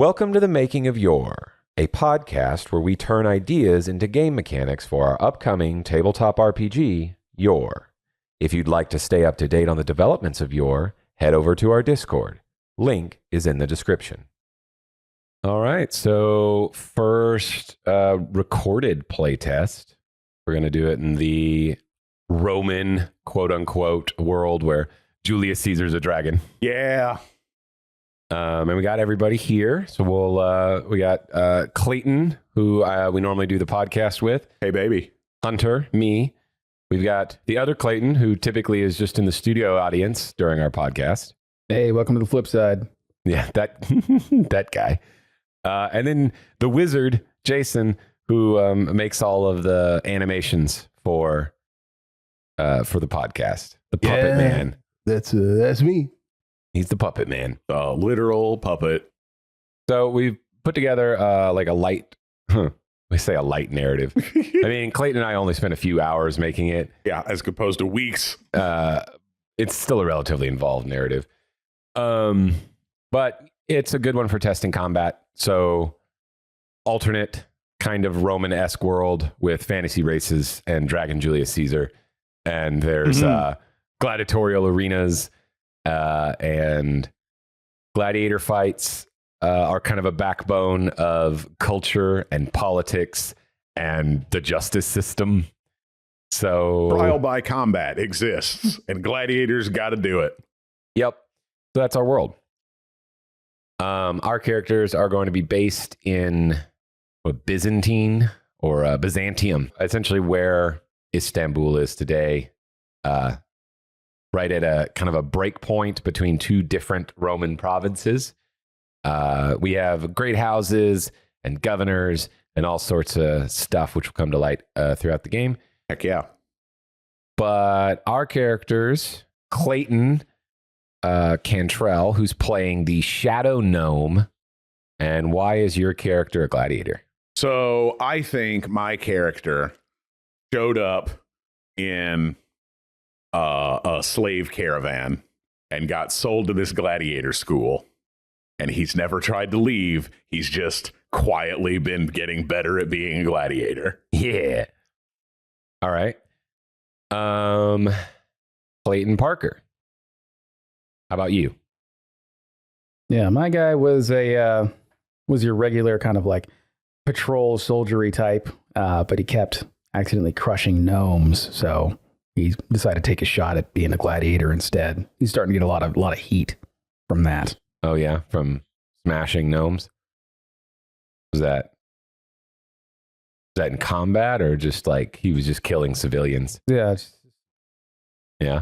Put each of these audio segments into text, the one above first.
Welcome to the Making of Yore, a podcast where we turn ideas into game mechanics for our upcoming tabletop RPG, Yore. If you'd like to stay up to date on the developments of Yore, head over to our Discord. Link is in the description. All right, so first recorded playtest. We're going to do it in the Roman, quote-unquote, world where Julius Caesar's a dragon. Yeah. And we got everybody here. So we got Clayton, who we normally do the podcast with. Hey, baby. Hunter, me. We've got the other Clayton, who typically is just in the studio audience during our podcast. Hey, welcome to the flip side. Yeah, that that guy. And then the wizard, Jason, who makes all of the animations for the podcast. The puppet man. That's me. He's the puppet man. The literal puppet. So we've put together like a light, we say a light narrative. I mean, Clayton and I only spent a few hours making it. Yeah, as opposed to weeks. It's still a relatively involved narrative. But it's a good one for testing combat. So alternate kind of Roman-esque world with fantasy races and Dragon Julius Caesar. And there's gladiatorial arenas and gladiator fights are kind of a backbone of culture and politics and the justice system. So Trial by combat exists, and gladiators got to do it. Yep. So that's our world. Our characters are going to be based in Byzantine or Byzantium, essentially where Istanbul is today, right at a kind of a break point between two different Roman provinces. We have great houses and governors and all sorts of stuff, which will come to light throughout the game. Heck yeah. But our characters, Clayton Cantrell, who's playing the Shadow Gnome. And why is your character a gladiator? So I think my character showed up in a slave caravan and got sold to this gladiator school. And he's never tried to leave. He's just quietly been getting better at being a gladiator. Yeah. All right. Clayton Parker. How about you? Yeah, my guy was your regular kind of like patrol soldiery type, but he kept accidentally crushing gnomes, so he decided to take a shot at being a gladiator instead. He's starting to get a lot of heat from that. Oh yeah, from smashing gnomes. Was that in combat or just like he was just killing civilians? Yeah. Yeah.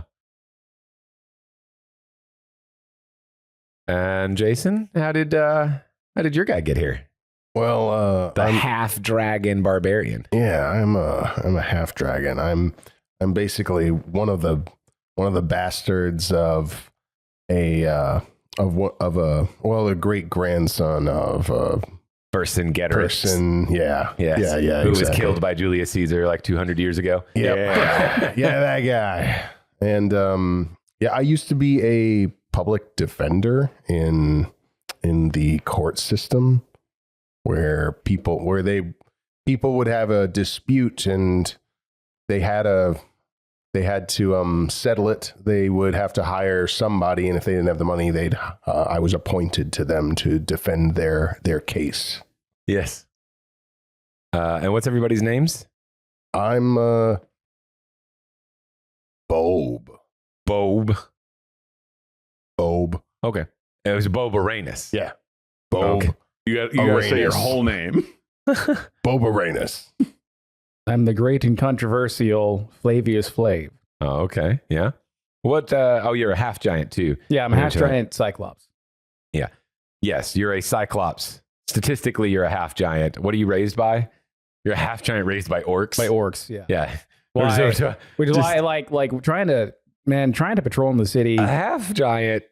And Jason, how did your guy get here? Well, The half dragon barbarian. yeah, I'm a half dragon. I'm basically one of the bastards of a great grandson of a person. Yeah, Yes. yeah. Who was exactly. killed by Julius Caesar like 200 years ago. Yep. Yeah, that guy. And I used to be a public defender in the court system where people would have a dispute and they had to settle it. They would have to hire somebody, and if they didn't have the money, I was appointed to them to defend their case. Yes. And what's everybody's names? I'm Bob. Okay. It was Bob Aranus. Yeah. Bob. Okay. You got to say your Aranus. whole name. Bob Aranus. I'm the great and controversial Flavius Flav. Oh, okay. Yeah. What? You're a half giant too. Yeah, I'm a half giant cyclops. Yeah. Yes, you're a cyclops. Statistically, you're a half giant. What are you raised by? You're a half giant raised by orcs. By orcs, yeah. Yeah. Why? Which is just- why I like trying to patrol in the city. A half giant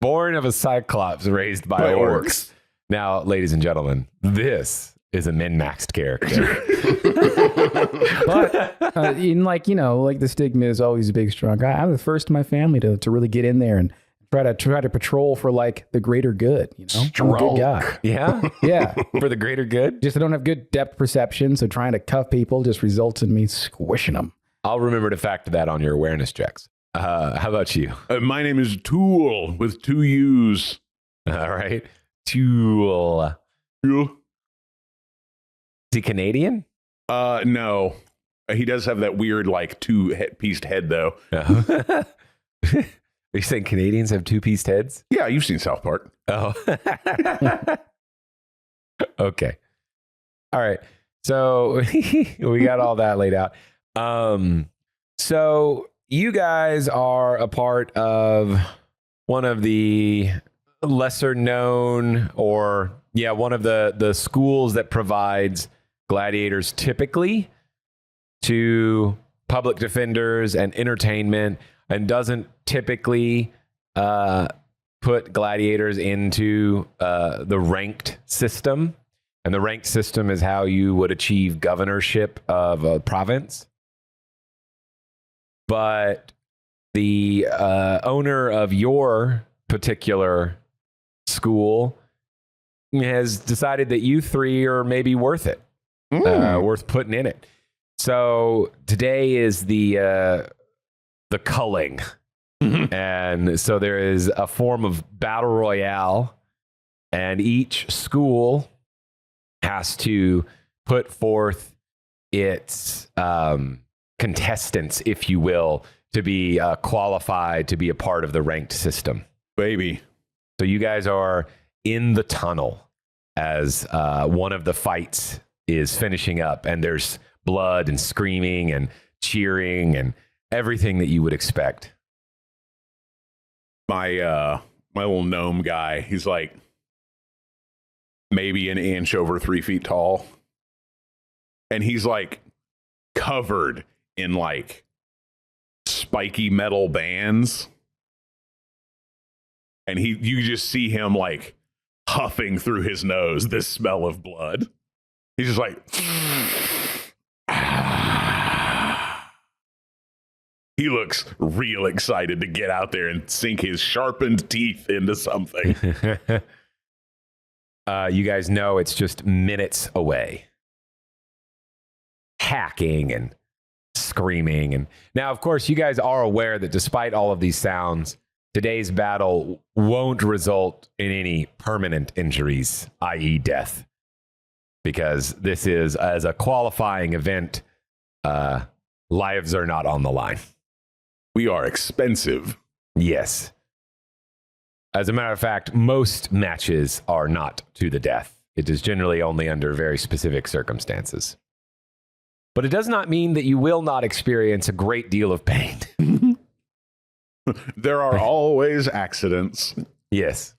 born of a cyclops raised by orcs. Now, ladies and gentlemen, this is a min-maxed character. But in like the stigma is always a big strong guy. I'm the first in my family to really get in there and try to patrol for like the greater good. You know, I'm a good guy. Yeah. Yeah, For the greater good. just I don't have good depth perception, so trying to cuff people just results in me squishing them. I'll remember to factor that on your awareness checks. How about you? My name is Tool with 2 U's. All right. Tool. Yeah. Is he Canadian? No. He does have that weird, like, 2-pieced head, though. Are you saying Canadians have 2-pieced heads? Yeah, you've seen South Park. Oh. Okay. All right. So we got all that laid out. So you guys are a part of one of the lesser known, or one of the schools that provides gladiators typically to public defenders and entertainment, and doesn't typically put gladiators into the ranked system. And the ranked system is how you would achieve governorship of a province. But the owner of your particular school has decided that you 3 are maybe worth it, worth putting in it. So today is the culling. And so there is a form of battle royale, and each school has to put forth its contestants, if you will, to be qualified to be a part of the ranked system. Baby. So you guys are in the tunnel as one of the fights is finishing up, and there's blood and screaming and cheering and everything that you would expect. My little gnome guy, he's like maybe an inch over 3 feet tall. And he's like covered in like spiky metal bands. And you just see him like huffing through his nose this smell of blood. He's just like he looks real excited to get out there and sink his sharpened teeth into something. You guys know it's just minutes away. Hacking and screaming. And now, of course, you guys are aware that despite all of these sounds, today's battle won't result in any permanent injuries, i.e. death. Because this is, as a qualifying event, lives are not on the line. We are expensive. Yes. As a matter of fact, most matches are not to the death. It is generally only under very specific circumstances. But it does not mean that you will not experience a great deal of pain. There are always accidents. Yes.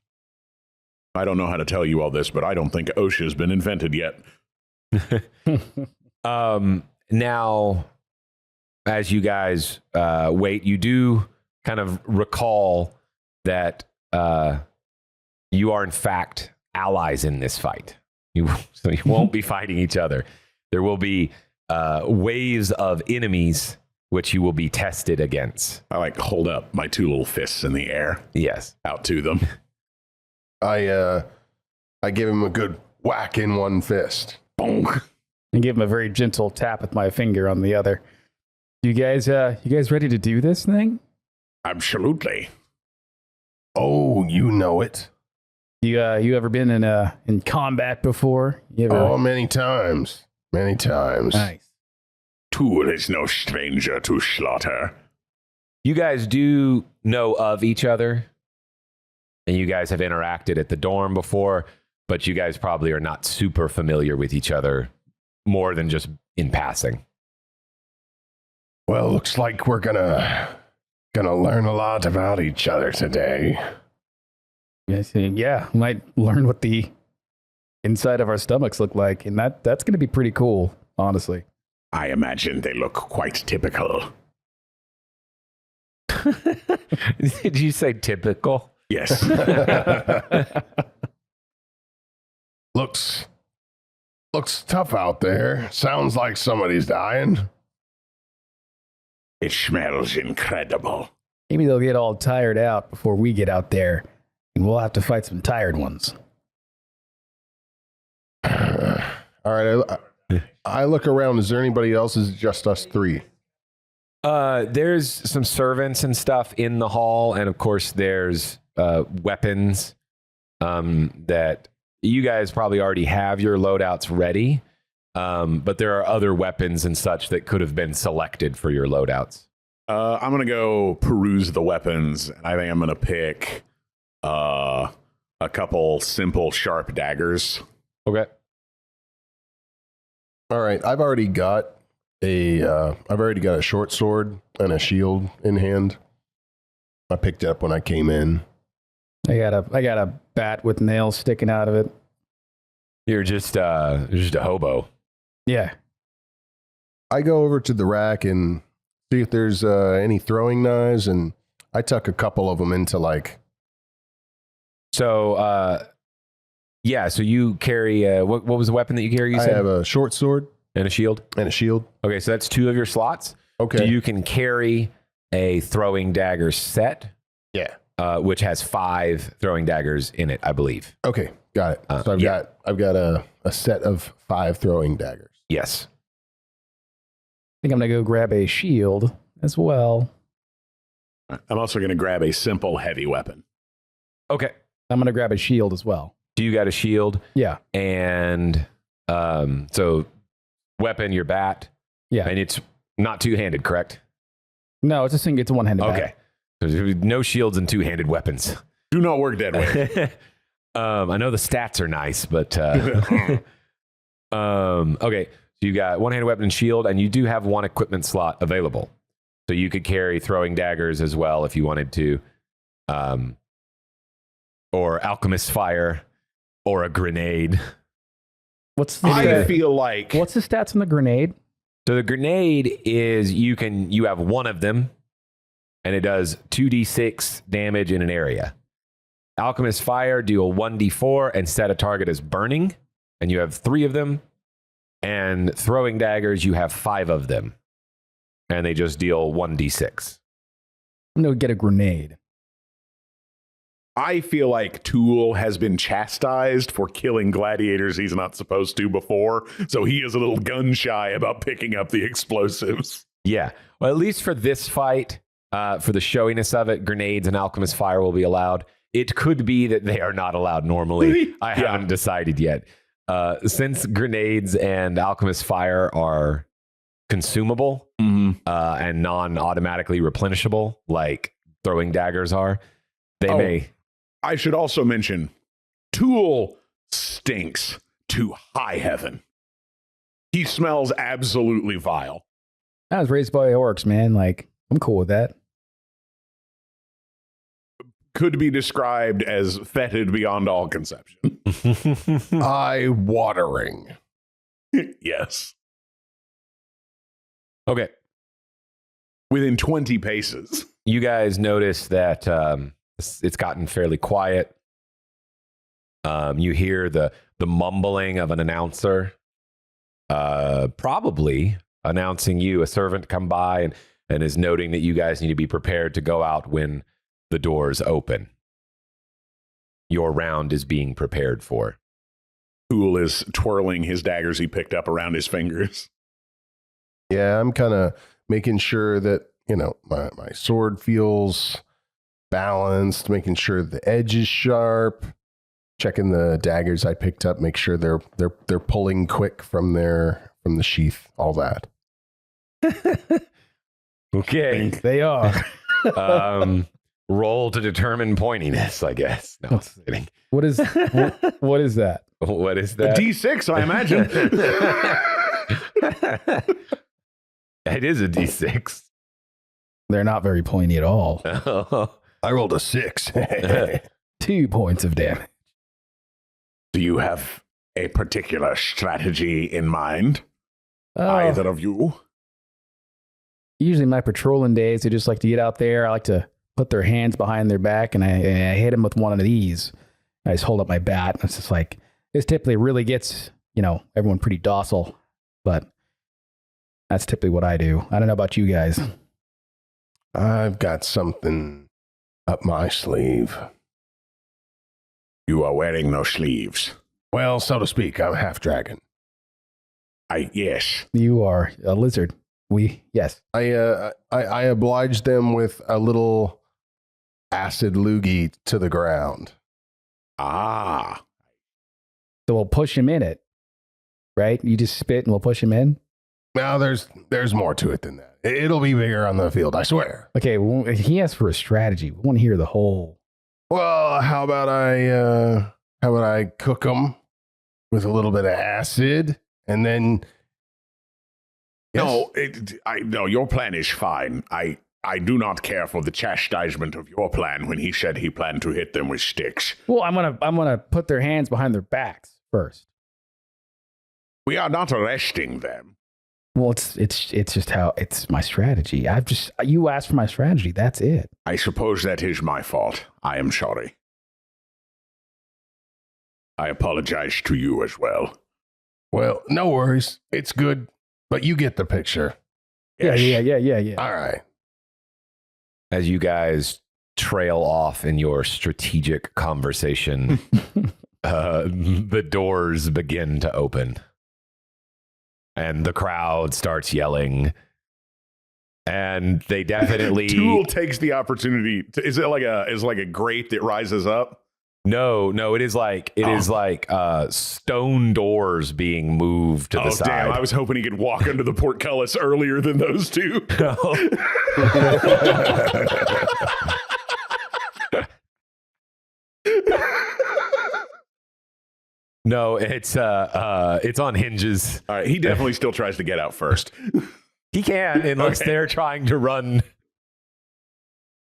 I don't know how to tell you all this, but I don't think OSHA's been invented yet. Now, as you guys wait, you do kind of recall that you are in fact allies in this fight. So you won't be fighting each other. There will be waves of enemies which you will be tested against. I like hold up my 2 little fists in the air. Yes. Out to them. I give him a good whack in one fist. Bonk. And give him a very gentle tap with my finger on the other. You guys ready to do this thing? Absolutely. Oh, you know it. You ever been in combat before? You ever? Oh, many times. Many times. Nice. Tool is no stranger to slaughter. You guys do know of each other, and you guys have interacted at the dorm before, but you guys probably are not super familiar with each other more than just in passing. Well, looks like we're gonna learn a lot about each other today. Yes, yeah, might learn what the inside of our stomachs look like, and that's going to be pretty cool, honestly. I imagine they look quite typical. Did you say typical? Yes. Looks tough out there. Sounds like somebody's dying. It smells incredible. Maybe they'll get all tired out before we get out there, and we'll have to fight some tired ones. All right, I look around. Is there anybody else? Is it just us three? There's some servants and stuff in the hall, and of course there's weapons that you guys probably already have your loadouts ready, but there are other weapons and such that could have been selected for your loadouts. I'm going to go peruse the weapons, and I think I'm going to pick a couple simple sharp daggers. Okay. All right, I've already got a short sword and a shield in hand. I picked it up when I came in. I got a bat with nails sticking out of it. You're just a hobo. Yeah. I go over to the rack and see if there's any throwing knives, and I tuck a couple of them into like. So, yeah. So you carry what was the weapon that you carry? You said I have a short sword and a shield. and a shield. Okay, so that's 2 of your slots. Okay. You can carry a throwing dagger set, Yeah. which has 5 throwing daggers in it, I believe. Okay, got it. So I've got a set of 5 throwing daggers. Yes. I think I'm going to go grab a shield as well. I'm also going to grab a simple heavy weapon. Okay. I'm going to grab a shield as well. So you got a shield. Yeah. And so weapon, your bat. Yeah. And it's not two-handed, correct? No, it's a one-handed bat. Okay. There's no shields and two-handed weapons. Do not work that way. I know the stats are nice, but okay. So you got one-handed weapon and shield, and you do have 1 equipment slot available. So you could carry throwing daggers as well if you wanted to, or alchemist fire, or a grenade. I feel like What's the stats on the grenade? So the grenade is you have 1 of them, and it does 2d6 damage in an area. Alchemist fire deal 1d4 and set a target as burning, and you have 3 of them. And throwing daggers, you have 5 of them, and they just deal 1d6. I'm going to get a grenade. I feel like Tool has been chastised for killing gladiators he's not supposed to before, so he is a little gun shy about picking up the explosives. Yeah. Well, at least for this fight, for the showiness of it, grenades and alchemist fire will be allowed. It could be that they are not allowed normally. I haven't decided yet. Since grenades and alchemist fire are consumable and non-automatically replenishable, like throwing daggers are, they may. I should also mention, Tool stinks to high heaven. He smells absolutely vile. I was raised by orcs, man. Like, I'm cool with that. Could be described as fetid beyond all conception. Eye-watering. Yes. Okay. Within 20 paces. You guys notice that it's gotten fairly quiet. You hear the mumbling of an announcer, probably announcing you. A servant come by and is noting that you guys need to be prepared to go out when the doors open. Your round is being prepared for. Tool is twirling his daggers he picked up around his fingers. Yeah, I'm kind of making sure that, my sword feels balanced, making sure the edge is sharp, checking the daggers I picked up, make sure they're pulling quick from the sheath, all that. Okay. They are. Roll to determine pointiness, I guess. No, I'm kidding. What is what is that? What is A that? D6, I imagine. It is a D6. They're not very pointy at all. I rolled a 6. 2 points of damage. Do you have a particular strategy in mind? Oh, Either of you? usually my patrolling days, I just like to get out there. I like to put their hands behind their back, and I hit them with one of these. I just hold up my bat. And it's just like, this typically really gets, everyone pretty docile, but that's typically what I do. I don't know about you guys. I've got something up my sleeve. You are wearing no sleeves. Well, so to speak, I'm half dragon. Yes. You are a lizard. Yes. I obliged them with a little acid loogie to the ground. Ah. So we'll push him in it, right? You just spit and we'll push him in? Now, there's more to it than that. It'll be bigger on the field, I swear. Okay, well, he asked for a strategy. We want to hear the whole... Well, how about I cook them with a little bit of acid and then... No, no, your plan is fine. I do not care for the chastisement of your plan when he said he planned to hit them with sticks. Well, I'm gonna put their hands behind their backs first. We are not arresting them. Well, it's just how it's my strategy. You asked for my strategy. That's it. I suppose that is my fault. I am sorry. I apologize to you as well. Well, no worries. It's good, but you get the picture. Yes. Yeah. All right. As you guys trail off in your strategic conversation, the doors begin to open. And the crowd starts yelling. And they definitely... Tool takes the opportunity. Is it like a grate that rises up? No, it is like stone doors being moved to the side. Damn, I was hoping he could walk under the portcullis earlier than those two. No, it's on hinges. All right, he definitely still tries to get out first. He can, unless they're trying to run.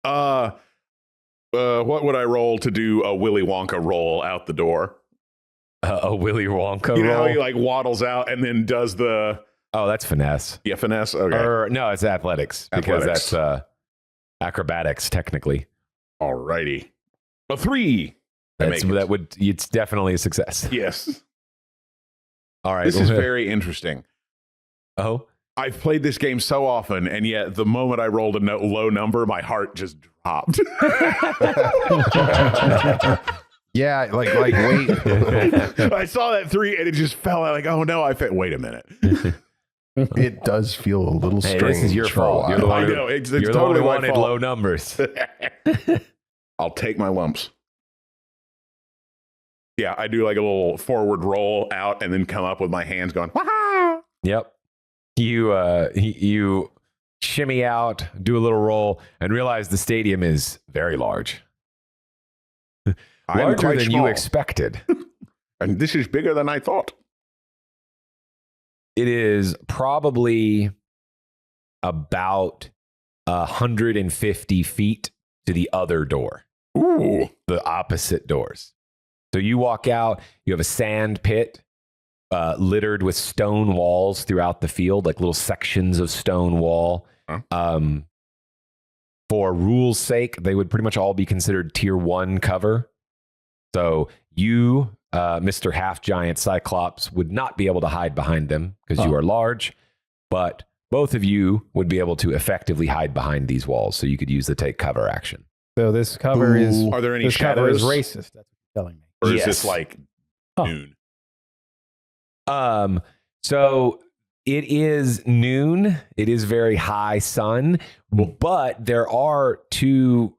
What would I roll to do a Willy Wonka roll out the door? A Willy Wonka You know roll? how he like waddles out and then does the... Oh, that's finesse. Yeah, finesse? Okay. Or, no, it's athletics. Because that's acrobatics, technically. Alrighty. A 3. It's definitely a success. Yes. All right. This is very interesting. Oh? I've played this game so often, and yet the moment I rolled a low number, my heart just dropped. Yeah, like wait. I saw that 3, and it just fell out like, oh no, wait a minute. It does feel a little strange. This is your for a fault. while. You're the one I know, it's you're the totally one my who wanted fault. low numbers. I'll take my lumps. Yeah, I do like a little forward roll out and then come up with my hands going, wah! Yep. You shimmy out, do a little roll, and realize the stadium is very large. Larger quite than small. you expected. And this is bigger than I thought. It is probably about 150 feet to the other door. Ooh. The opposite doors. So you walk out, you have a sand pit littered with stone walls throughout the field, like little sections of stone wall. Huh? For rules' sake, they would pretty much all be considered tier 1 cover. So you, Mr. Half-Giant Cyclops, would not be able to hide behind them because you are large, but both of you would be able to effectively hide behind these walls, so you could use the take cover action. So this cover is... Are there any This cover is shadows? racist. That's what you're telling me. Or is Yes. this like noon? So it is noon. It is very high sun, but there are 2,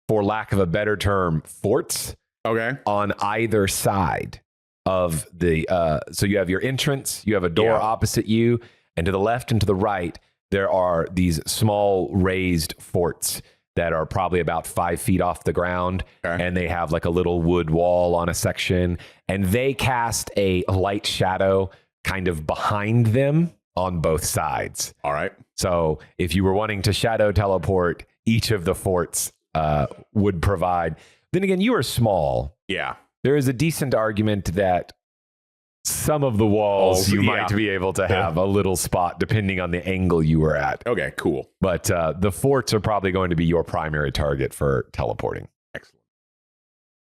for lack of a better term, forts Okay. on either side of the, so you have your entrance, you have a door Yeah. opposite you, and to the left and to the right, there are these small raised forts that are probably about 5 feet off the ground. Okay. And they have like a little wood wall on a section, and they cast a light shadow kind of behind them on both sides. All right. So if you were wanting to shadow teleport, each of the forts would provide. Then again, you are small. Yeah. There is a decent argument that some of the walls you might be able to have a little spot depending on the angle you were at. Okay, cool. But the forts are probably going to be your primary target for teleporting Excellent.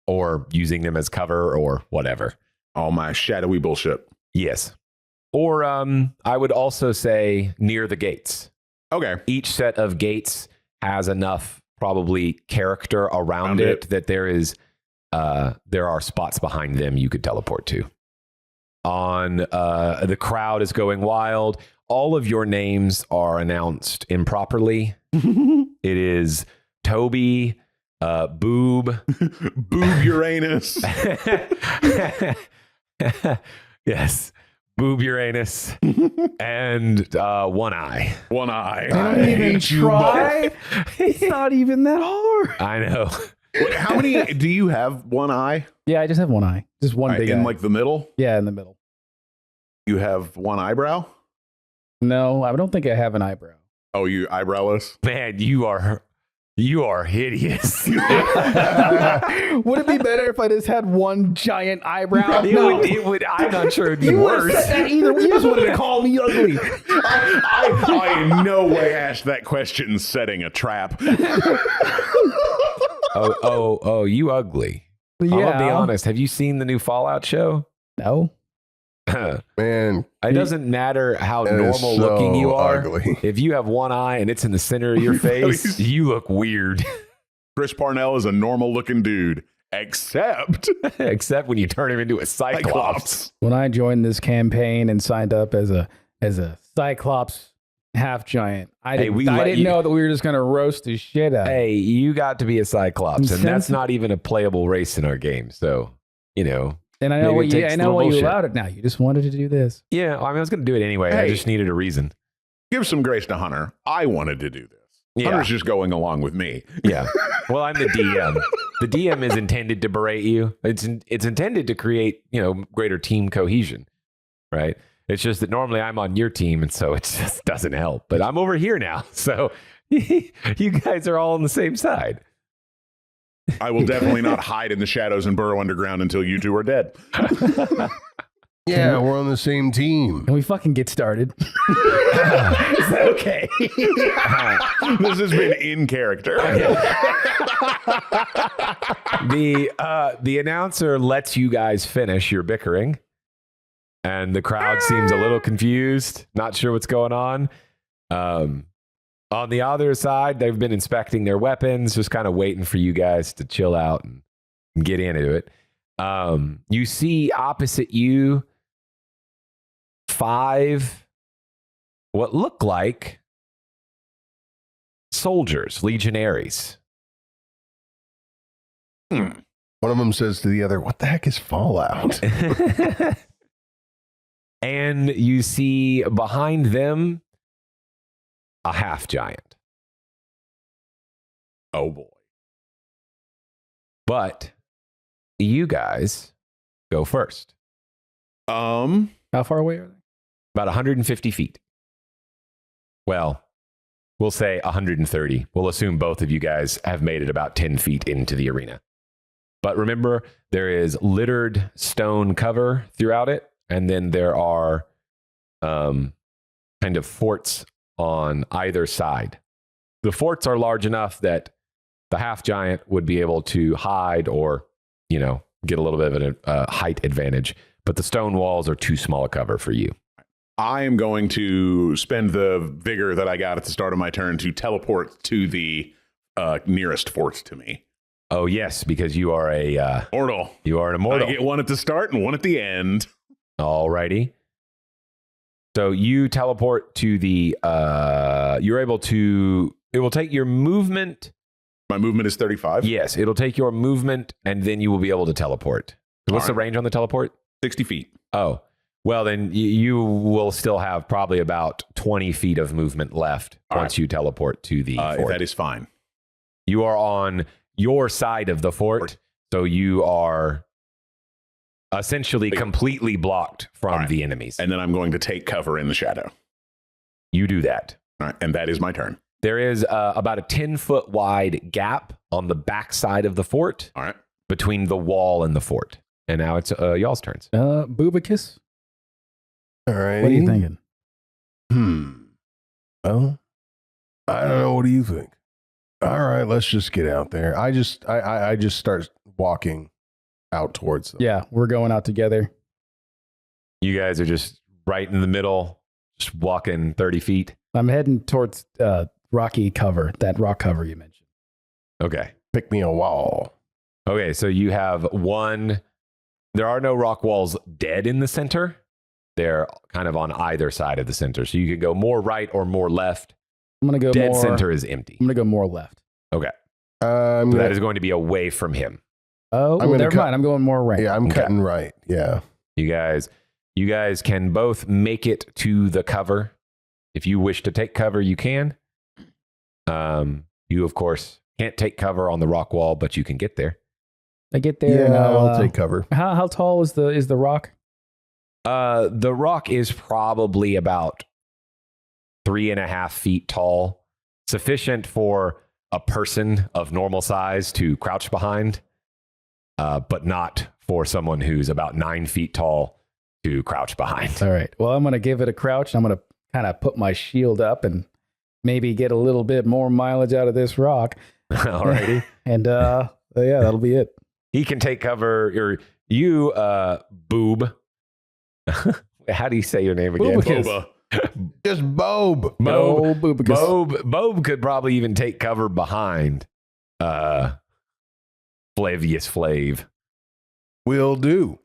or using them as cover or whatever. All my shadowy bullshit. Yes. Or I would also say near the gates. Okay. Each set of gates has enough probably character around it that there are spots behind them you could teleport to. The crowd is going wild. All of your names are announced improperly. It is Toby, Boob, Boob Uranus. Yes, Boob Uranus, and One Eye. One Eye. They don't even try. It's not even that hard. I know. Wait, how many do you have? One eye? Yeah, I just have one eye. Just one big in eye. like the middle? Yeah, in the middle. You have one eyebrow? No, I don't think I have an eyebrow. Oh, you eyebrowless? Man, you are hideous. Would it be better if I just had one giant eyebrow? It would. I'm not sure it'd be worse. Either. You just wanted to call me ugly. I in no way asked that question setting a trap. Oh, you ugly. Yeah. I'll be honest. Have you seen the new Fallout show? No. Man, It doesn't matter how that is normal looking you so are. ugly. If you have one eye and it's in the center of your face, you look weird. Chris Parnell is a normal looking dude, except Except when you turn him into a cyclops. When I joined this campaign and signed up as a Cyclops half giant, I didn't know that we were just going to roast the shit out. Hey, you got to be a cyclops, and that's Sensitive. not even a playable race in our game. So, you know. And I know Maybe it takes I a know little why you bullshit. allowed it now. You just wanted to do this. Yeah, I was going to do it anyway. I Hey. just needed a reason. give some grace to Hunter. I wanted to do this. Yeah. Hunter's just going along with me. Yeah. Well, I'm the DM. The DM is intended to berate you. It's intended to create, greater team cohesion, right? It's just that normally I'm on your team, and so it just doesn't help. But I'm over here now, so you guys are all on the same side. I will definitely not hide in the shadows and burrow underground until you two are dead. Yeah, we're on the same team. Can we fucking get started? Okay. This has been in character. The announcer lets you guys finish your bickering, and the crowd seems a little confused, not sure what's going on. On the other side, they've been inspecting their weapons, just kind of waiting for you guys to chill out and get into it. You see opposite you 5 what look like soldiers, legionaries. One of them says to the other, "What the heck is Fallout?" And you see behind them a half giant. Oh boy. But you guys go first. How far away are they? About 150 feet. Well, we'll say 130. We'll assume both of you guys have made it about 10 feet into the arena. But remember, there is littered stone cover throughout it, and then there are kind of forts on either side. The forts are large enough that the half giant would be able to hide or, get a little bit of a height advantage. But the stone walls are too small a cover for you. I am going to spend the vigor that I got at the start of my turn to teleport to the nearest fort to me. Oh, yes, because you are Mortal. you are an immortal. I get one at the start and one at the end. Alrighty. So you teleport to the, you're able to, it will take your movement. My movement is 35. Yes, it'll take your movement and then you will be able to teleport. What's the range on the teleport? 60 feet. Oh, well, then you will still have probably about 20 feet of movement left once you teleport to the fort. That is fine. You are on your side of the fort, so you are essentially completely blocked from the enemies. And then I'm going to take cover in the shadow. You do that. All right. And that is my turn. There is about a 10-foot wide gap on the back side of the fort All right. between the wall and the fort. And now it's y'all's turns. Boobacus? All right. What are you thinking? Well, I don't know. What do you think? All right, let's just get out there. I just start walking out towards them. Yeah, we're going out together. You guys are just right in the middle, Just walking 30 feet. I'm heading towards rocky cover, that rock cover you mentioned. Okay. Pick me a wall. Okay, so you have one. There are no rock walls dead in the center. They're kind of on either side of the center. So you can go more right or more left. I'm going to go Dead more. center is empty. I'm going to go more left. Okay. I'm So gonna, that is going to be away from him. Oh, I'm gonna never cut- mind. I'm going more right. yeah, I'm Okay. cutting right. Yeah. You guys can both make it to the cover. If you wish to take cover, you can. You, of course, can't take cover on the rock wall, but you can get there. I get there. and I'll take cover. How tall is the rock? The rock is probably about 3.5 feet tall, sufficient for a person of normal size to crouch behind, but not for someone who's about 9 feet tall to crouch behind. All right. Well, I'm going to give it a crouch. I'm going to kind of put my shield up and maybe get a little bit more mileage out of this rock. Alrighty. And yeah, that'll be it. He can take cover. Or you, boob. How do you say your name again? Boobicus. Boba. Just Bob. No, Boobicus. Bob could probably even take cover behind Flavius Flav. Will do.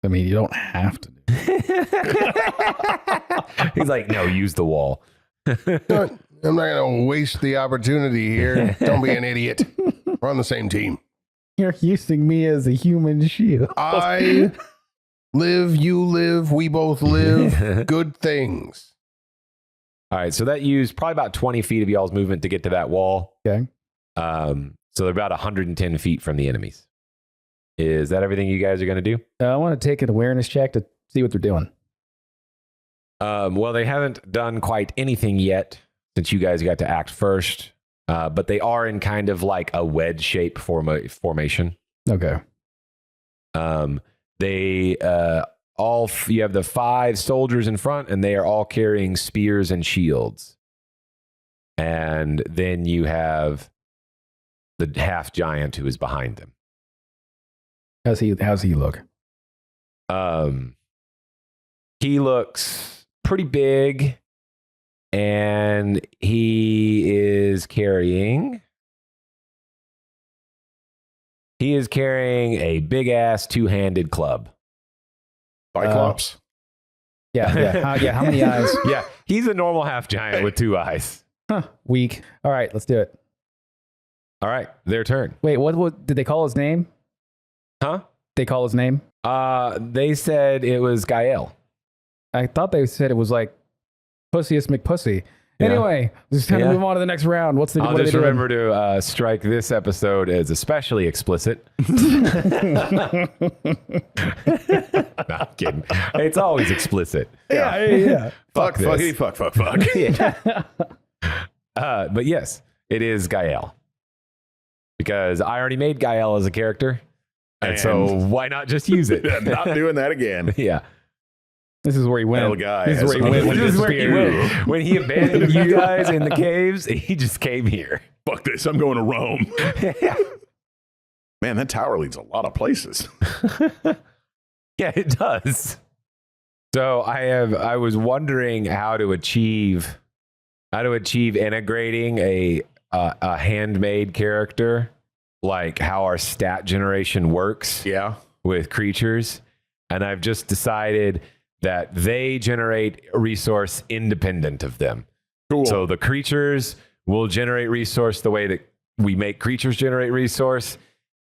I mean, you don't have to do it. He's like, no, use the wall. I'm not going to waste the opportunity here. Don't be an idiot. We're on the same team. You're using me as a human shield. I live, you live, we both live. Good things. All right, so that used probably about 20 feet of y'all's movement to get to that wall. Okay. So they're about 110 feet from the enemies. Is that everything you guys are going to do? I want to take an awareness check to see what they're doing. Well, they haven't done quite anything yet since you guys got to act first, but they are in kind of like a wedge shape formation. Okay. They you have the 5 soldiers in front, and they are all carrying spears and shields. And then you have the half giant who is behind them. How's he look? He looks pretty big, and he is carrying a big ass 2-handed club. Cyclops. Yeah. How many eyes? Yeah, he's a normal half giant with 2 eyes. Huh. Weak. All right, let's do it. All right, their turn. Wait, what did they call his name? Huh? They call his name? They said it was Gael. I thought they said it was like Pussiest McPussy. Yeah. Anyway, just kind of Yeah. move on to the next round. I'll what are just they doing? remember to strike this episode as especially explicit. No, I'm kidding. It's always explicit. Yeah. Fuck, this. fuckity, fuck. Yeah. But yes, it is Gael. Because I already made Gael as a character. And so why not just use it? Not doing that again. Yeah. This is where he went. Hell guy. This is where he went. with This is his where he spear. went. When he abandoned you guys in the caves, he just came here. Fuck this. I'm going to Rome. Man, that tower leads a lot of places. Yeah, it does. So I was wondering how to achieve integrating a handmade character, like how our stat generation works Yeah. with creatures. And I've just decided that they generate a resource independent of them. Cool. So the creatures will generate resource the way that we make creatures generate resource.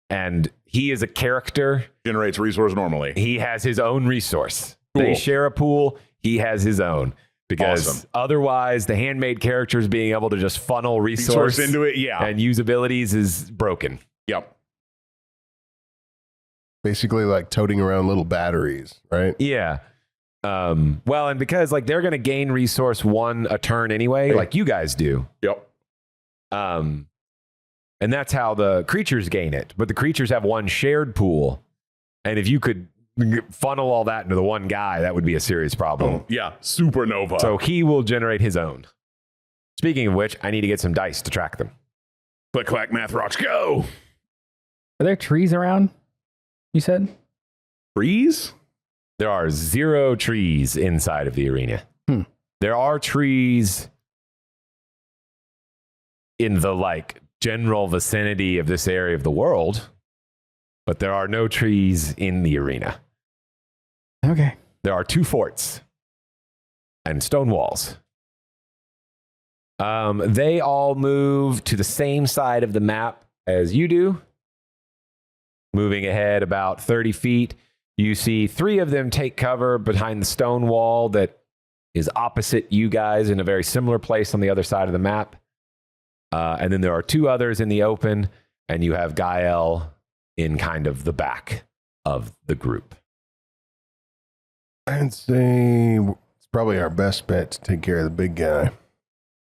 And he is a character. Generates resource normally. He has his own resource. Cool. They share a pool. He has his own. Because Awesome. otherwise, the handmade characters being able to just funnel resource into it. Yeah. and use abilities is broken. Yep. Basically like toting around little batteries, right? Yeah. Well, and because like they're going to gain resource 1 a turn anyway, like you guys do. Yep. And that's how the creatures gain it. But the creatures have 1 shared pool. And if you could funnel all that into the 1 guy, that would be a serious problem. Oh, yeah. Supernova. So he will generate his own. Speaking of which, I need to get some dice to track them. click, clack, math rocks, go. Are there trees around? You said? Trees? There are 0 trees inside of the arena. There are trees in the like general vicinity of this area of the world, but there are no trees in the arena. Okay. There are 2 forts and stone walls. They all move to the same side of the map as you do. Moving ahead about 30 feet, you see 3 of them take cover behind the stone wall that is opposite you guys in a very similar place on the other side of the map. And then there are 2 others in the open, and you have Gael in kind of the back of the group. I'd say it's probably our best bet to take care of the big guy.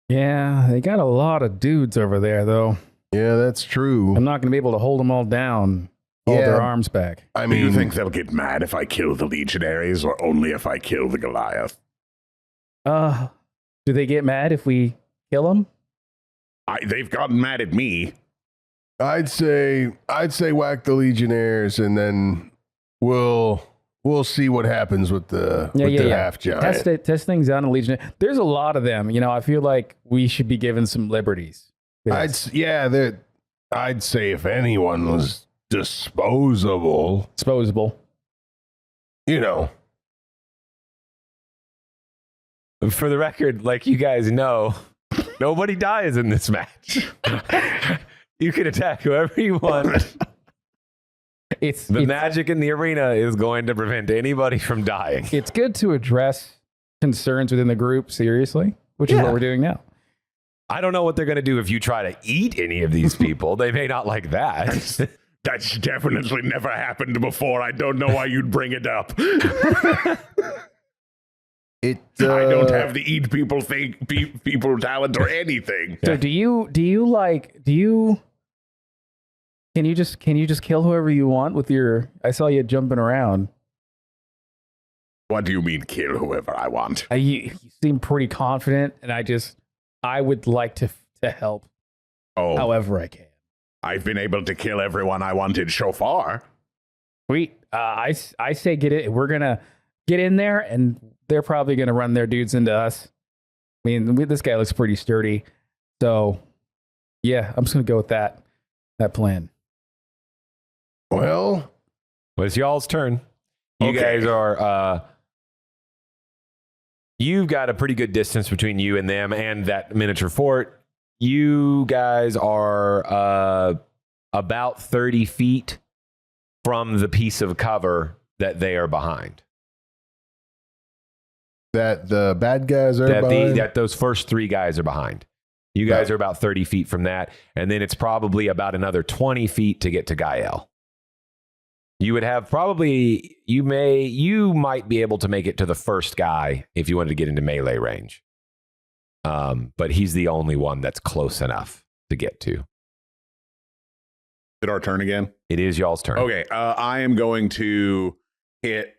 Yeah, they got a lot of dudes over there, though. Yeah, that's true. I'm not going to be able to hold them all down, hold their arms back. I Do mean, you think they'll get mad if I kill the Legionaries or only if I kill the Goliath? Do they get mad if we kill them? They've gotten mad at me. I'd say whack the Legionnaires, and then we'll see what happens with the half giant. Test things out in Legion. There's a lot of them. You know, I feel like we should be given some liberties. I'd say if anyone was disposable, you know. For the record, like you guys know, nobody dies in this match. You can attack whoever you want. It's magic in the arena is going to prevent anybody from dying. It's good to address concerns within the group seriously, which is what we're doing now. I don't know what they're going to do if you try to eat any of these people. They may not like that. That's definitely never happened before. I don't know why you'd bring it up. I don't have the eat people thing, people talent or anything. So can you just kill whoever you want with your? I saw you jumping around. What do you mean kill whoever I want? You seem pretty confident, and I would like to help. However I can. I've been able to kill everyone I wanted so far. Sweet. I say get it. We're gonna get in there, and they're probably gonna run their dudes into us. I mean, this guy looks pretty sturdy, so yeah, I'm just gonna go with that plan. Well, it's y'all's turn. You guys are. You've got a pretty good distance between you and them, and that miniature fort. You guys are about 30 feet from the piece of cover that they are behind. That the bad guys are behind? That those first 3 guys are behind. You guys are about 30 feet from that, and then it's probably about another 20 feet to get to Gael. You would have probably, you might be able to make it to the first guy if you wanted to get into melee range. But he's the only one that's close enough to get to. Is it our turn again? It is y'all's turn. Okay, I am going to hit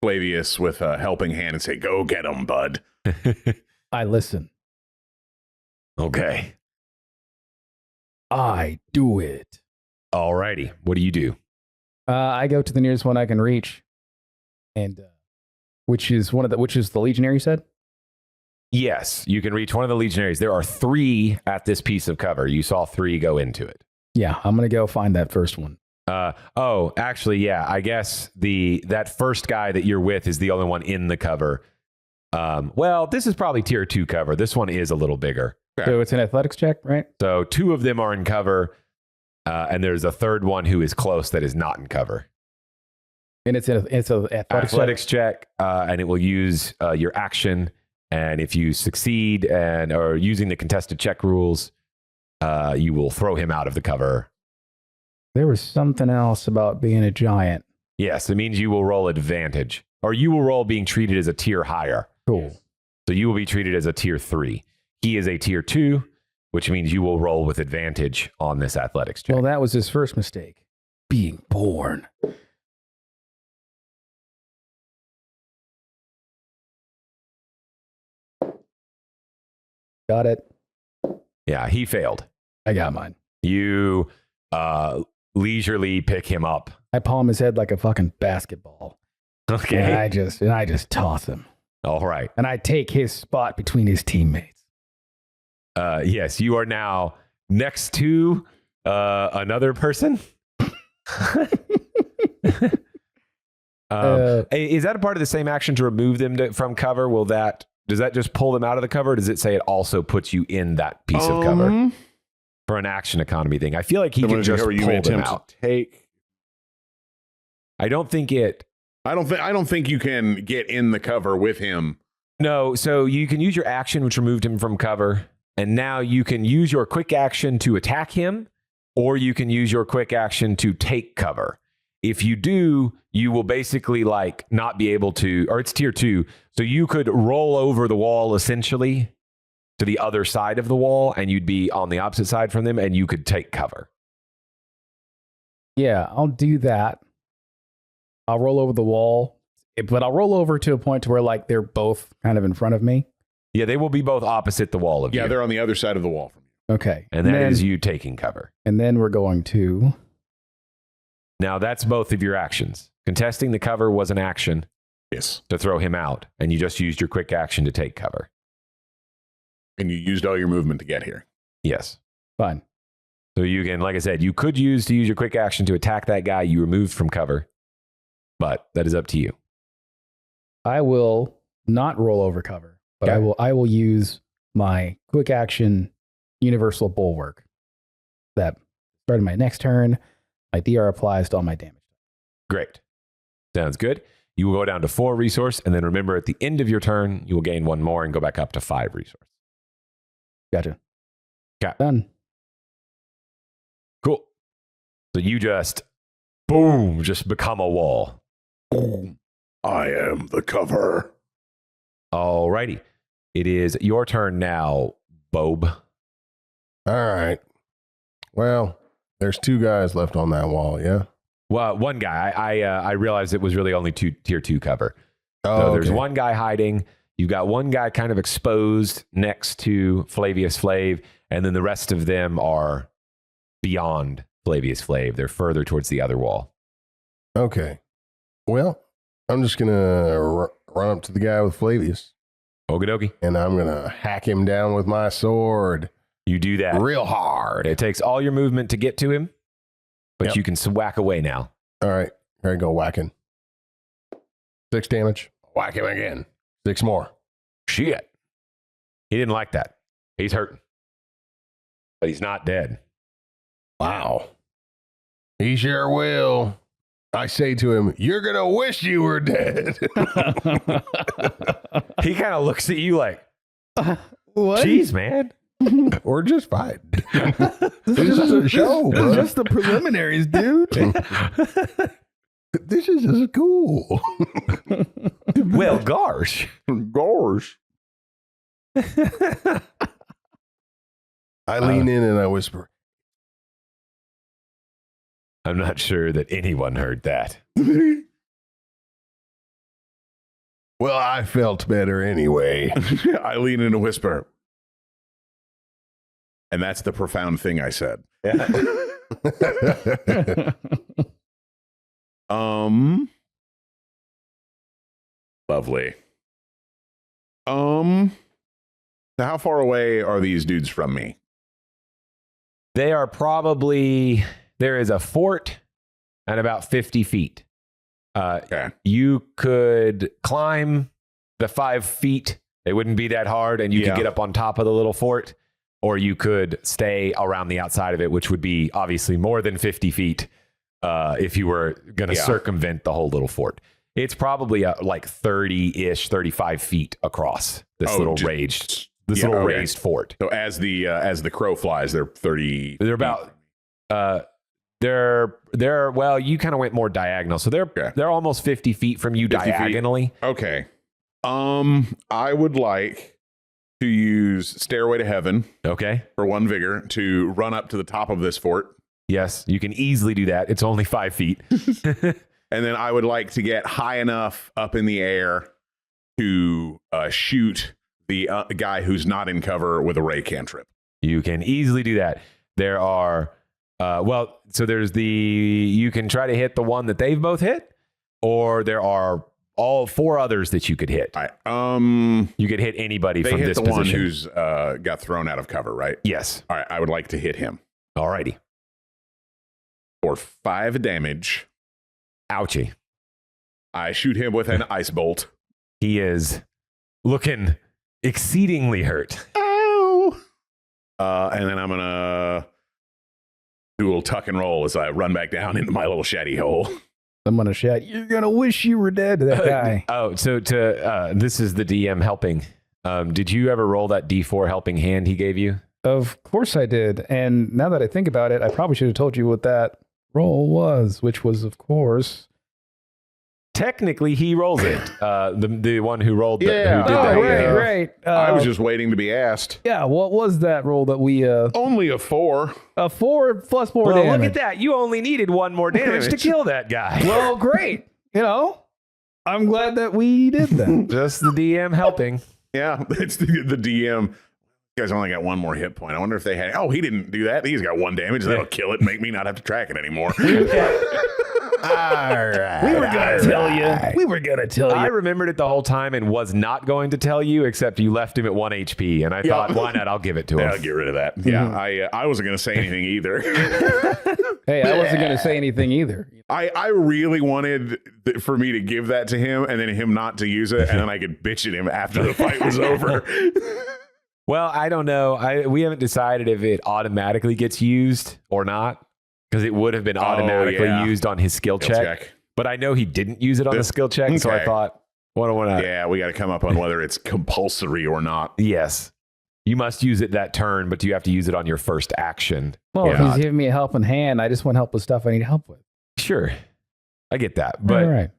Flavius with a helping hand and say, go get him, bud. I listen. Okay. I do it. Alrighty. What do you do? I go to the nearest one I can reach, and which is the Legionary, you said? Yes, you can reach one of the Legionaries. There are 3 at this piece of cover. You saw 3 go into it. Yeah, I'm gonna go find that first one. Actually, yeah. I guess that first guy that you're with is the only one in the cover. Well, this is probably tier 2 cover. This one is a little bigger. Okay. So it's an athletics check, right? So 2 of them are in cover, and there's a third one who is close that is not in cover. And it's an athletics check, and it will use your action. And if you succeed and are using the contested check rules, you will throw him out of the cover. There was something else about being a giant. Yes, it means you will roll advantage, or you will roll being treated as a tier higher. Cool. So you will be treated as a tier 3. He is a tier 2, which means you will roll with advantage on this athletics check. Well, that was his first mistake. Being born. Got it. Yeah, he failed. I got mine. You leisurely pick him up I palm his head like a fucking basketball. Okay. And I just toss him. All right. And I take his spot between his teammates. Yes, you are now next to another person. Is that a part of the same action to remove them from cover? Does that just pull them out of the cover? Or does it say it also puts you in that piece of cover for an action economy thing? I feel like he can just pull them out. To take. I don't think it. I don't think you can get in the cover with him. No, so you can use your action, which removed him from cover, and now you can use your quick action to attack him, or you can use your quick action to take cover. If you do, you will basically like not be able to, or it's tier 2, so you could roll over the wall essentially to the other side of the wall, and you'd be on the opposite side from them, and you could take cover. Yeah, I'll do that. I'll roll over the wall, but I'll roll over to a point to where like they're both kind of in front of me. Yeah, they will be both opposite the wall of you. Yeah, they're on the other side of the wall from you. Okay. And that is you taking cover. And then we're going to... Now, that's both of your actions. Contesting the cover was an action. Yes. To throw him out, and you just used your quick action to take cover. And you used all your movement to get here. Yes. Fine. So you can, like I said, you could use your quick action to attack that guy you removed from cover, but that is up to you. I will not roll over cover, but Okay. I will use my quick action universal bulwark. That starting my next turn, my DR applies to all my damage. Great. Sounds good. You will go down to 4 resource, and then remember at the end of your turn, you will gain 1 more and go back up to 5 resource. Gotcha. Okay. Done. Cool. So you just, boom, just become a wall. Boom. I am the cover. All righty. It is your turn now, Bob. All right. Well, there's 2 guys left on that wall, yeah? Well, one guy. I realized it was really only tier 2 cover. Oh, So there's okay. one guy hiding. You've got one guy kind of exposed next to Flavius Flav, and then the rest of them are beyond Flavius Flav. They're further towards the other wall. Okay. Well, I'm just going to run up to the guy with Flavius, Okie dokie. and I'm going to hack him down with my sword You do that. real hard. It takes all your movement to get to him, but Yep. you can whack away now. All right. Here I go whacking. 6 damage. Whack him again. 6 more. Shit. He didn't like that. He's hurting. But he's not dead. Wow. He sure will. I say to him, you're going to wish you were dead. He kind of looks at you like, What? geez, man. Or just fine. This is a show, This bro. is just the preliminaries, dude. This is just cool. Well, gosh. Gosh. I lean in and I whisper, I'm not sure that anyone heard that. well, I felt better anyway. I lean in and whisper. And that's the profound thing I said. Lovely. So how far away are these dudes from me? They are probably, there is a fort at about 50 feet. Okay. You could climb the 5 feet. They wouldn't be that hard, and you Yeah. could get up on top of the little fort, or you could stay around the outside of it, which would be obviously more than 50 feet if you were going to Yeah. circumvent the whole little fort. It's probably like 30-ish, 35 feet across this Oh, little just- okay. raised fort. So as the crow flies, they're 30. They're about they're well, you kind of went more diagonal, so they're almost 50 feet from you 50 feet. diagonally. Okay. I would like to use Stairway to Heaven Okay. for 1 vigor to run up to the top of this fort. Yes, you can easily do that. It's only 5 feet. And then I would like to get high enough up in the air to shoot the guy who's not in cover with a ray cantrip. You can easily do that. There are Well, so there's you can try to hit the one that they've both hit, or there are all 4 others that you could hit. All right. You could hit anybody They from hit this the position. one who's got thrown out of cover, right? Yes. All right. I would like to hit him Alrighty. for 5 damage. Ouchie. I shoot him with an ice bolt. He is looking exceedingly hurt. Ow! And then I'm gonna do a little tuck and roll as I run back down into my little shady hole. I'm going to shout, "You're going to wish you were dead," to that guy. Oh, so this is the DM helping. Did you ever roll that D4 helping hand he gave you? Of course I did. And now that I think about it, I probably should have told you what that roll was, which was, of course... Technically, he rolls it. The one who rolled who did Yeah. that. Oh, right. I was just waiting to be asked. Yeah, what was that roll that we... Only a 4. a 4 plus 4 Well, damage. look at that. You only needed 1 more damage to kill that guy. Well, great. I'm glad that we did that. Just the DM helping. Yeah, it's the DM. You guys only got 1 more hit point. I wonder if they had. Oh, he didn't do that. He's got 1 damage. That'll kill it and make me not have to track it anymore. All right. We were going to tell you. We were going to tell I you. remembered it the whole time and was not going to tell you, except you left him at 1 HP. And I thought, why not? I'll give it to him. Yeah, I'll get rid of that. Yeah, I wasn't going to say anything either. Hey, I wasn't going to say anything either. I really wanted for me to give that to him and then him not to use it, and then I could bitch at him after the fight was over. Well, I don't know. We haven't decided if it automatically gets used or not, because it would have been automatically used on his skill check. But I know he didn't use it on the skill check, so I Okay. thought, what do I? Yeah, we got to come up on whether it's compulsory or not. Yes. You must use it that turn, but you have to use it on your first action. Well, if Yeah. he's giving me a helping hand, I just want help with stuff I need help with. Sure. I get that. But All right.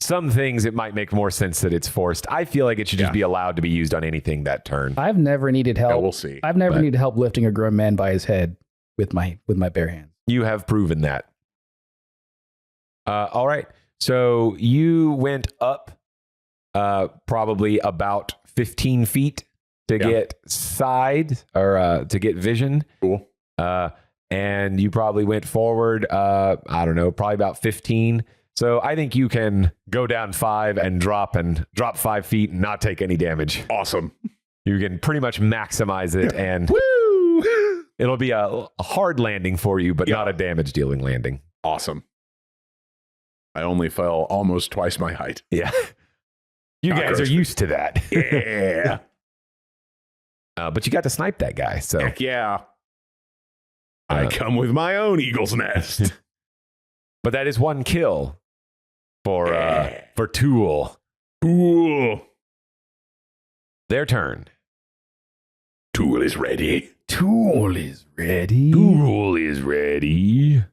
some things it might make more sense that it's forced. I feel like it should just be allowed to be used on anything that turn. I've never needed help. Yeah, we'll see. I've never needed help lifting a grown man by his head with my bare hands. You have proven that. All right. So you went up probably about 15 feet to get side or to get vision. Cool. And you probably went forward, I don't know, probably about 15. So I think you can go down 5 and drop 5 feet and not take any damage. Awesome. You can pretty much maximize it, and Woo! it'll be a hard landing for you, but not a damage dealing landing. Awesome. I only fell almost twice my height. Yeah. You guys are used to that. Yeah. But you got to snipe that guy. So Heck yeah. I come with my own eagle's nest. but that is 1 kill for Tool. Cool. Their turn. Tool is ready. Tool is ready. Tool is ready.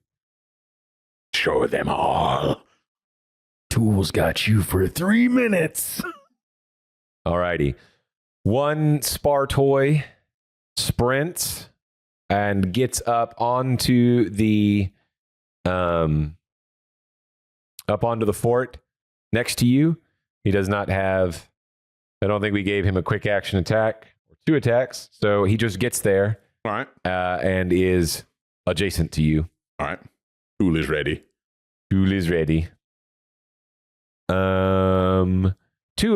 Show them all. Tool's got you for 3 minutes. Alrighty. 1 spar toy sprints and gets up onto the fort next to you. He does not have, I don't think we gave him a quick action attack or 2 attacks. So he just gets there. All right. And is adjacent to you. All right. Tool is ready. Tool is ready. 2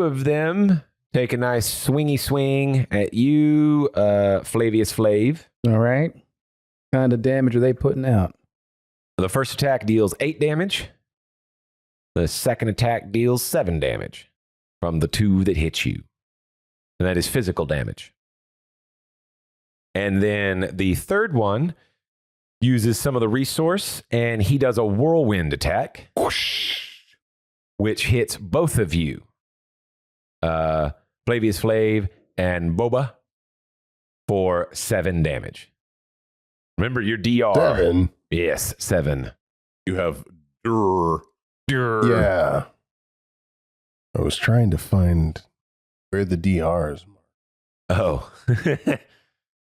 of them take a nice swingy swing at you, Flavius Flav. All right. What kind of damage are they putting out? The first attack deals 8 damage. The second attack deals 7 damage from the 2 that hit you. And that is physical damage. And then the third one uses some of the resource, and he does a whirlwind attack, which hits both of you, Flavius Flav and Boba, for 7 damage. Remember your DR. 7. Yes, 7. You have Durr. Yeah. I was trying to find where the DRs are.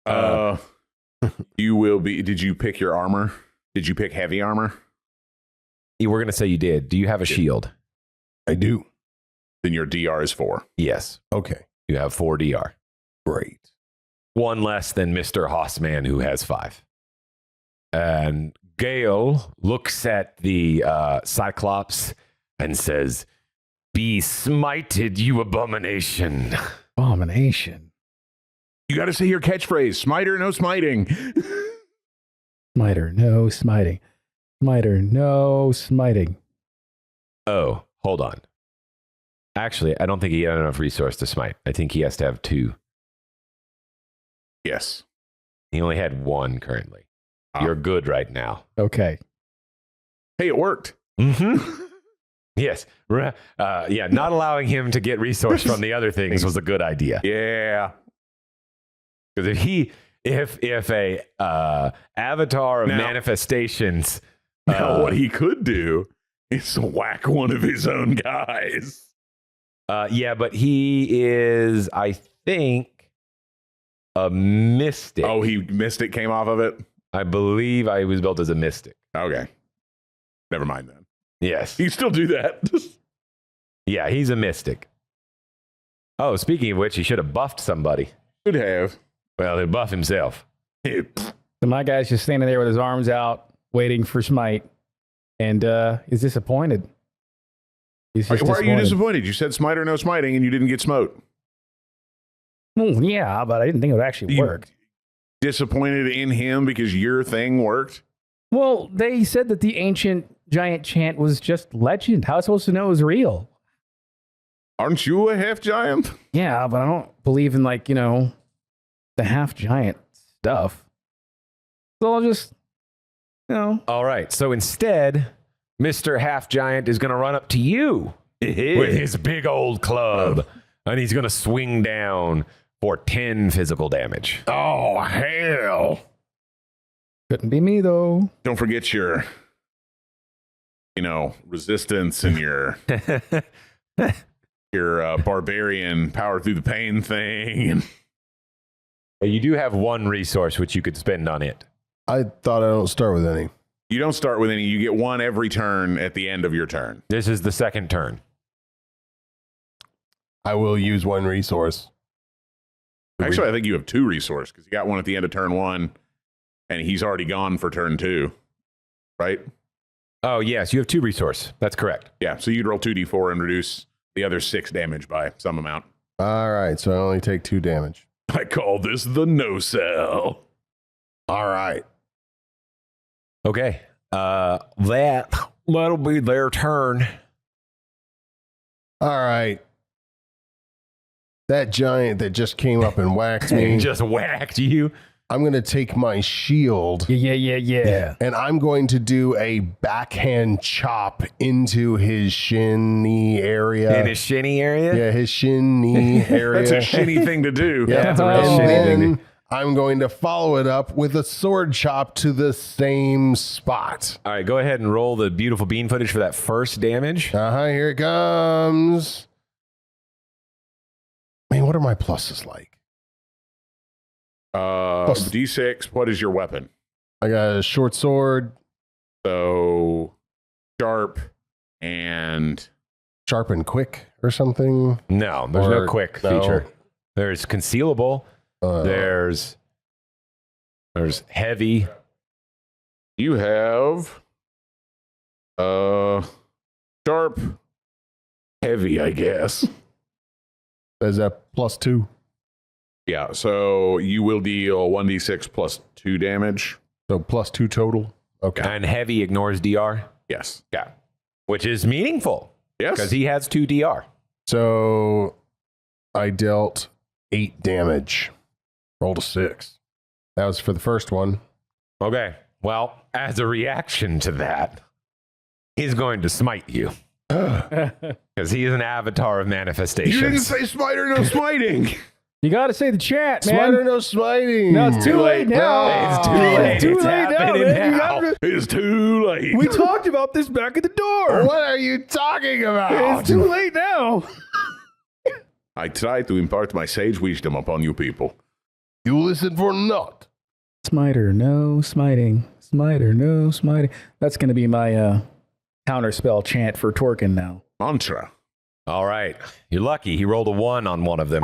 Oh. You will be. Did you pick your armor? Did you pick heavy armor? We're going to say you did. Do you have a shield? I do. Then your DR is 4. Yes. Okay. You have 4 DR. Great. 1 less than Mr. Hossman, who has 5. And Gale looks at the Cyclops and says, "Be smited, you abomination." Abomination. You got to say your catchphrase. Smiter, no smiting. Smiter, no smiting. Smiter, no smiting. Oh, hold on. Actually, I don't think he had enough resource to smite. I think he has to have 2. Yes. He only had 1 currently. You're good right now. Okay. Hey, it worked. Mm-hmm. Yes. Yeah, not allowing him to get resource from the other things was a good idea. Yeah. Because if a avatar of manifestations, Now, what he could do is whack one of his own guys. yeah, but he is, I think, a mystic. Oh, Mystic came off of it? I believe I was built as a mystic. Okay. Never mind then. Yes. You still do that. Yeah, he's a mystic. Oh, speaking of which, he should have buffed somebody. Should have. Well, he'll buff himself. So my guy's just standing there with his arms out, waiting for smite, and is disappointed. He's just Why are you disappointed? You said smiter, no smiting, and you didn't get smote. Well, yeah, but I didn't think it would actually work. Disappointed in him because your thing worked? Well, they said that the ancient giant chant was just legend. How was I supposed to know it was real? Aren't you a half giant? Yeah, but I don't believe in, like, the half giant stuff. So I'll just, All right. So instead, Mr. Half Giant is going to run up to you with his big old club, and he's going to swing down for 10 physical damage. Oh, hell. Couldn't be me, though. Don't forget your, resistance and your barbarian power through the pain thing. You do have 1 resource which you could spend on it. I thought I don't start with any. You don't start with any. You get 1 every turn at the end of your turn. This is the second turn. I will use 1 resource. Actually, I think you have 2 resources because you got 1 at the end of turn 1, and he's already gone for turn 2, right? Oh, yes, you have 2 resource. That's correct. Yeah, so you'd roll 2d4 and reduce the other 6 damage by some amount. All right, so I only take 2 damage. I call this the no-sell. All right. Okay. That'll be their turn. All right. That giant that just came up and whacked me. Just whacked you. I'm going to take my shield. Yeah. And I'm going to do a backhand chop into his shin-knee area. In his shinny area? Yeah, his shin-knee area. That's a shitty thing to do. Yeah, that's a real And shitty thing. then I'm going to follow it up with a sword chop to the same spot. All right, go ahead and roll the beautiful bean footage for that first damage. Here it comes. Man, what are my pluses like? Plus- D6, what is your weapon? I got a short sword, So, sharp and... sharp and quick or something. No, there's Or no quick no. feature. There's concealable. There's heavy. You have sharp, heavy, I guess. Is that +2? Yeah, so you will deal 1d6 plus 2 damage. So +2 total. Okay. And heavy ignores DR. Yes. Yeah. Which is meaningful. Yes. Because he has 2 DR. So I dealt 8 damage. Rolled a 6. That was for the first one. Okay. Well, as a reaction to that, he's going to smite you. Because he is an avatar of manifestations. You didn't say smiter, no smiting. You got to say the chant, man. Smiter, no smiting. No, it's too late now. It's too late. It's too It's late now, happening man. You now. got to- It's too late. We talked about this back at the door. What are you talking about? It's too late now. I try to impart my sage wisdom upon you people. You listen for naught. Smiter, no smiting. Smiter, no smiting. That's going to be my counterspell chant for Torkin now. Mantra. All right. You're lucky. He rolled a 1 on one of them.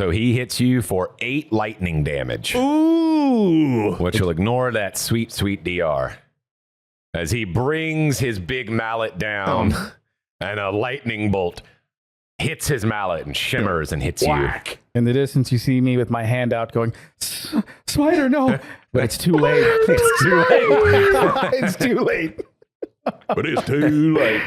So he hits you for 8 lightning damage, Ooh. which will ignore that sweet, sweet DR. As he brings his big mallet down and a lightning bolt hits his mallet and shimmers and hits Whack. In the distance, you see me with my hand out going, Spider, no. But it's too late. It's too late. It's too late. But it's too late.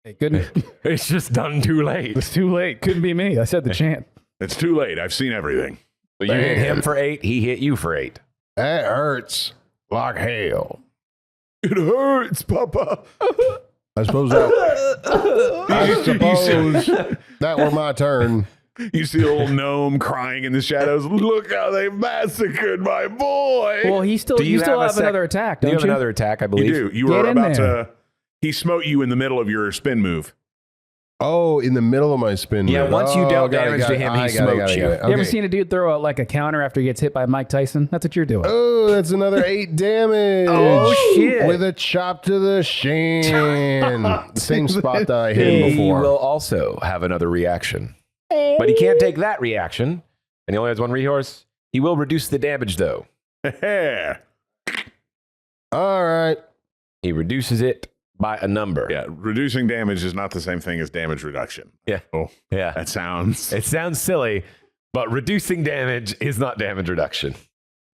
It couldn't. It's just done too late. It's too late. Couldn't be me. I said the chant. It's too late. I've seen everything. So you hit him for 8, he hit you for 8. That hurts like hell. It hurts, Papa. I suppose that were my turn. You see a little gnome crying in the shadows. Look how they massacred my boy. Well, you still have another attack, don't You you? have another attack, I believe. You do. You Get were in about there. to. He smote you in the middle of your spin move. Oh, in the middle of my spin. Yeah, move. once you dealt got it, damage got to it. him, I he got it, smoked got it, you. got it. You ever Okay. seen a dude throw a counter after he gets hit by Mike Tyson? That's what you're doing. Oh, that's another 8 damage. Oh, shit. With a chop to the shin. Same spot that I hit him He before. will also have another reaction. But he can't take that reaction, and he only has 1 resource. He will reduce the damage, though. All right. He reduces it by a number. Yeah, reducing damage is not the same thing as damage reduction. Yeah. Oh, Yeah. that sounds. It sounds silly, but reducing damage is not damage reduction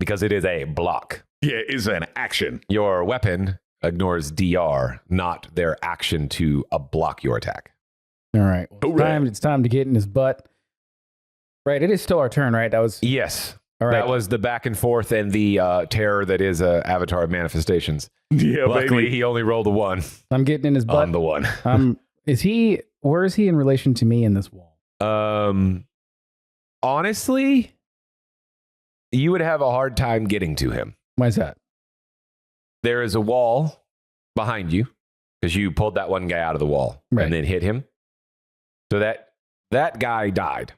because it is a block. Yeah, is an action. Your weapon ignores DR, not their action to block your attack. All right. Well, Hooray. it's time to get in his butt. Right. It is still our turn, right? That was Yes. all right. That was the back and forth and the terror that is Avatar of Manifestations. Yeah, Luckily, baby. he only rolled a 1 I'm getting in his butt. on the 1. Where is he in relation to me in this wall? Honestly, you would have a hard time getting to him. Why is that? There is a wall behind you because you pulled that one guy out of the wall Right. and then hit him. So that guy died.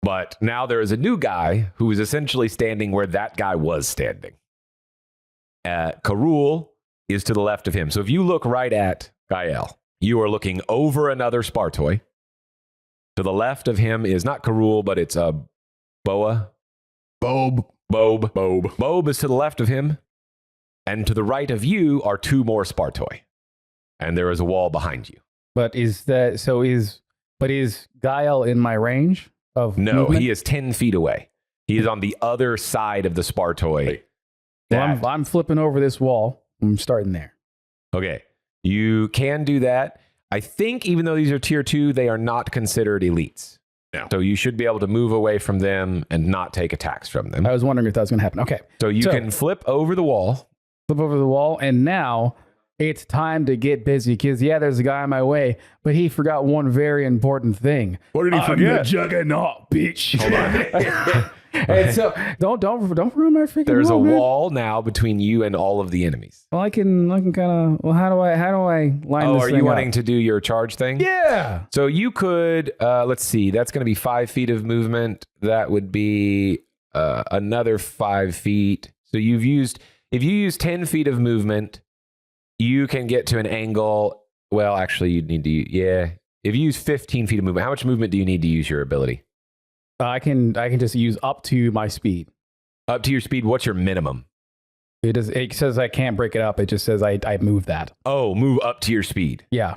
But now there is a new guy who is essentially standing where that guy was standing. Karul is to the left of him. So if you look right at Gael, you are looking over another Spartoy. To the left of him is not Karul, but it's Boa. Bob. Bob is to the left of him. And to the right of you are 2 more Spartoi. And there is a wall behind you. But is Gael in my range of No, movement? he is 10 feet away. He is on the other side of the Spartoi. Well, I'm flipping over this wall. I'm starting there. Okay. You can do that. I think even though these are tier 2, they are not considered elites. No. So you should be able to move away from them and not take attacks from them. I was wondering if that was going to happen. Okay. So you So- can flip over the wall. Flip over the wall, and now it's time to get busy because, yeah, there's a guy in my way, but he forgot one very important thing. What did he forget? Juggernaut, bitch. Hold on. And so don't ruin my freaking There's a man. wall now between you and all of the enemies. Well, I can kind of. Well, how do I line Oh, this are thing you up? wanting to do your charge thing? Yeah. So you could, let's see, that's going to be 5 feet of movement. That would be another 5 feet. So if you use 10 feet of movement, you can get to an angle. Well, actually, you'd need to, If you use 15 feet of movement, how much movement do you need to use your ability? I can just use up to my speed. Up to your speed, what's your minimum? It says I can't break it up. It just says I move that. Oh, move up to your speed. Yeah.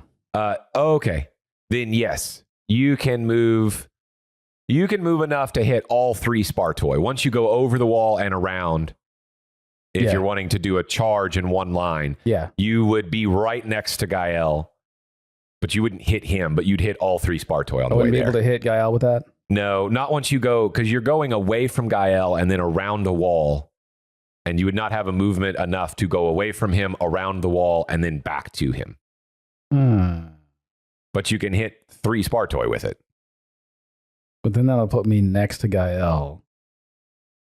Okay. Then yes, you can move enough to hit all 3 Spartoi. Once you go over the wall and around, if Yeah. you're wanting to do a charge in one line, Yeah. you would be right next to Gael, but you wouldn't hit him, but you'd hit all 3 Spartoi on I the way wouldn't be there. able to hit Gael with that. No, not once you go, because you're going away from Gael and then around a wall, and you would not have a movement enough to go away from him, around the wall, and then back to him. But you can hit 3 Spartoi with it. But then that'll put me next to Gael.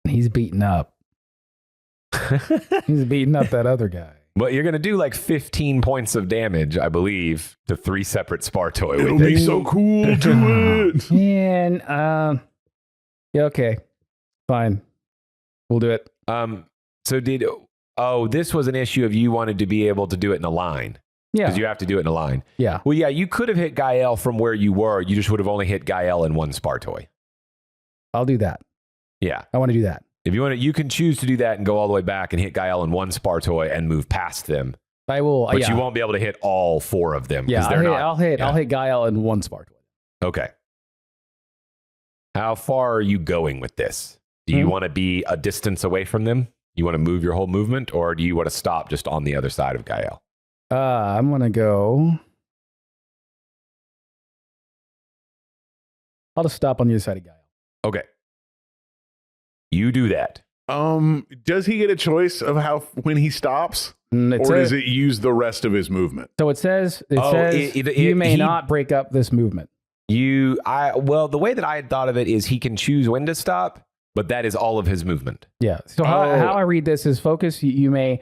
He's beating up. He's beating up that other guy. But you're going to do like 15 points of damage, I believe, to 3 separate Spartoi It'll with be it. so cool to it. And yeah, okay, fine, we'll do it. So this was an issue of you wanted to be able to do it in a line. Yeah. Because you have to do it in a line. Yeah. Well, yeah, you could have hit Gael from where you were. You just would have only hit Gael and one Spartoy. I'll do that. Yeah. I want to do that. If you want to, you can choose to do that and go all the way back and hit Gael and one Spartoy and move past them. I will. But you won't be able to hit all 4 of them. Yeah, I'll hit Gael and one Spartoy. Okay. How far are you going with this? Do you want to be a distance away from them? You want to move your whole movement, or do you want to stop just on the other side of Gael? I'm gonna go. I'll just stop on the other side of Gael. Okay. You do that. Does he get a choice of when he stops? Or does it use the rest of his movement? So it says you may not break up this movement. Well, the way that I had thought of it is he can choose when to stop, but that is all of his movement. Yeah. So how I read this is focus. You may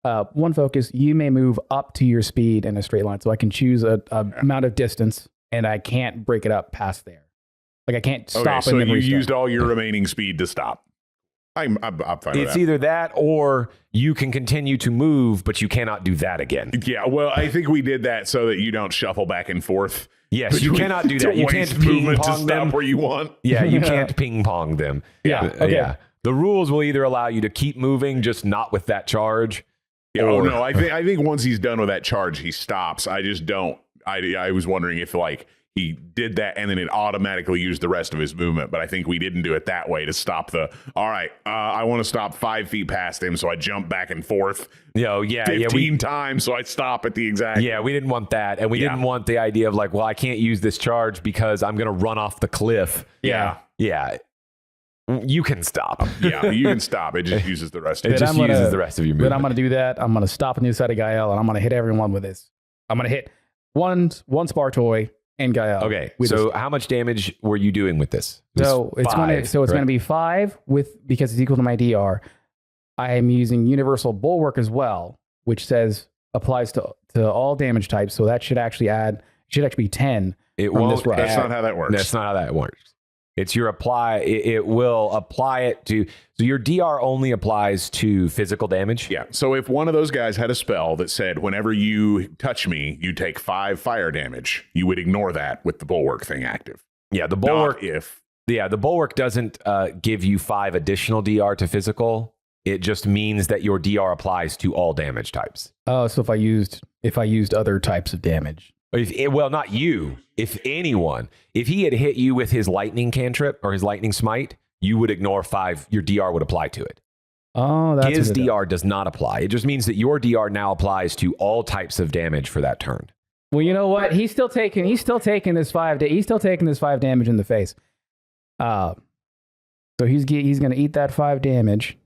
you may move up to your speed in a straight line. So I can choose a amount of distance, and I can't break it up past there. Like I can't stop. Okay, so and then you restart. used all your remaining speed to stop. I'm fine with that. It's either that or you can continue to move, but you cannot do that again. Yeah, well, I think we did that so that you don't shuffle back and forth. Yes, you cannot do that. You can't ping pong them where you want. Yeah, you can't ping pong them. Yeah, okay. Yeah. The rules will either allow you to keep moving, just not with that charge. Yeah, no, I think once he's done with that charge, he stops. I just don't. I was wondering if like he did that and then it automatically used the rest of his movement, but I think we didn't do it that way to stop all right, I want to stop 5 feet past him, so I jump back and forth 15 times, so I stop at the exact... Yeah, we didn't want that, and we didn't want the idea of like, well, I can't use this charge because I'm going to run off the cliff. Yeah. You can stop. Yeah, you can stop. It just uses the rest of it. It just uses the rest of your movement. But I'm going to do that. I'm going to stop on the other side of Gael, and I'm going to hit everyone with this. I'm going to hit one Spartoy and Gael. Okay, so how much damage were you doing with this? So it's going to be 5 because it's equal to my DR. I am using Universal Bulwark as well, which says applies to all damage types. So that should actually be 10. It won't. This rush. That's not how that works. That's not how that works. It's your apply. It will apply it to. So your DR only applies to physical damage. Yeah. So if one of those guys had a spell that said, whenever you touch me, you take 5 fire damage, you would ignore that with the bulwark thing active. Yeah. The bulwark. Not the bulwark doesn't give you 5 additional DR to physical. It just means that your DR applies to all damage types. Oh, so if I used other types of damage. Well, not you. If anyone, if he had hit you with his lightning cantrip or his lightning smite, you would ignore 5. Your DR would apply to it. Oh, that's his DR does not apply. It just means that your DR now applies to all types of damage for that turn. Well, you know what? He's still taking this 5. He's still taking this 5 damage in the face. So he's going to eat that 5 damage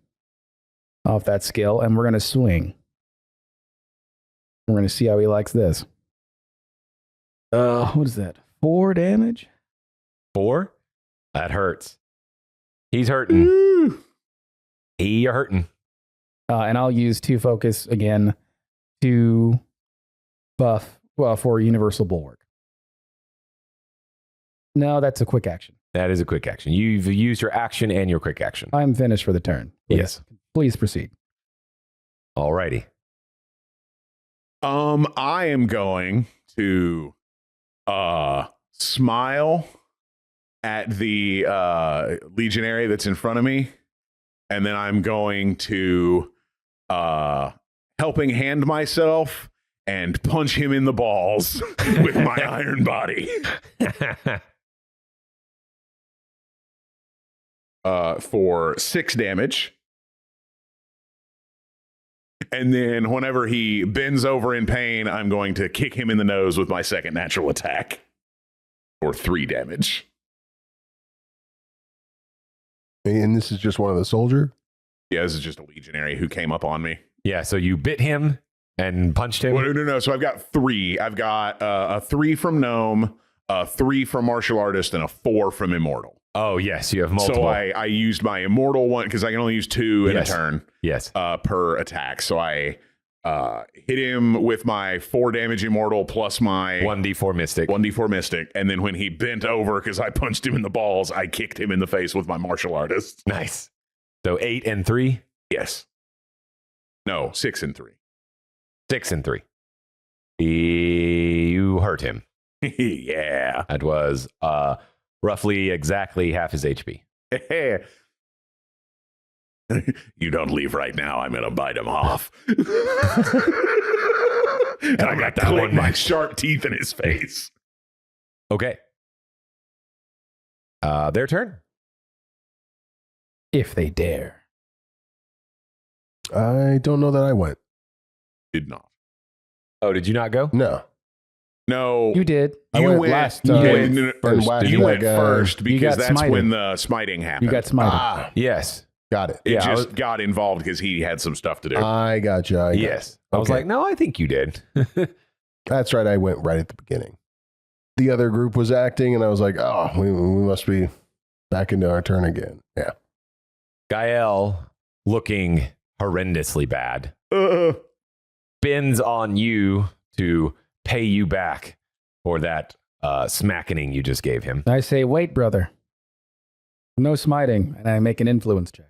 off that skill, and we're going to swing. We're going to see how he likes this. What is that? 4 damage? 4? That hurts. He's hurting. You're hurting. And I'll use 2 focus again to buff for Universal Bulwark. No, that's a quick action. That is a quick action. You've used your action and your quick action. I'm finished for the turn. Yes. Please proceed. Alrighty. I am going to smile at the legionary that's in front of me, and then I'm going to helping hand myself and punch him in the balls with my iron body. For 6 damage. And then whenever he bends over in pain, I'm going to kick him in the nose with my second natural attack for 3 damage. And this is just one of the soldier? Yeah, this is just a legionary who came up on me. Yeah, so you bit him and punched him? Well, no. So I've got 3. I've got a 3 from Gnome, a 3 from Martial Artist, and a 4 from Immortal. Oh, yes, you have multiple. So I used my Immortal one because I can only use 2 in a turn. Yes. Per attack. So I hit him with my 4 damage Immortal plus my 1d4 Mystic. 1d4 Mystic. And then when he bent over because I punched him in the balls, I kicked him in the face with my Martial Artist. Nice. So 8 and 3? Yes. No, 6 and 3. 6 and 3. You hurt him. Yeah. That was roughly exactly half his HP. You don't leave right now. I'm going to bite him off. And I got that one. My sharp teeth in his face. Okay. Their turn. If they dare. I don't know that I went. Did not. Oh, did you not go? No. No. You did. I You went went last. you went- and whacked you that went guy. first because got that's smited. when the smiting happened. You got smited. Ah, Yes. got it. It Yeah, I just got involved because he had some stuff to do. I got you. Yes. I was Okay. like, no, I think you did. That's right. I went right at the beginning. The other group was acting, and I was like, oh, we must be back into our turn again. Yeah. Gael, looking horrendously bad, bends on you to pay you back for that smackening you just gave him. I say, wait, brother. No smiting, and I make an influence check.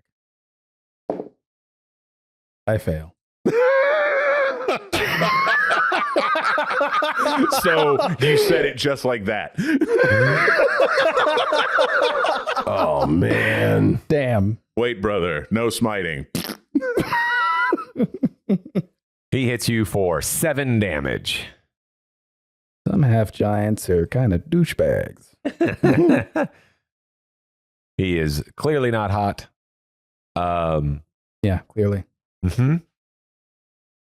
I fail. So you said it just like that. Oh, man. Damn. Wait, brother, no smiting. He hits you for 7 damage. Some half giants are kind of douchebags. He is clearly not hot. Yeah, clearly.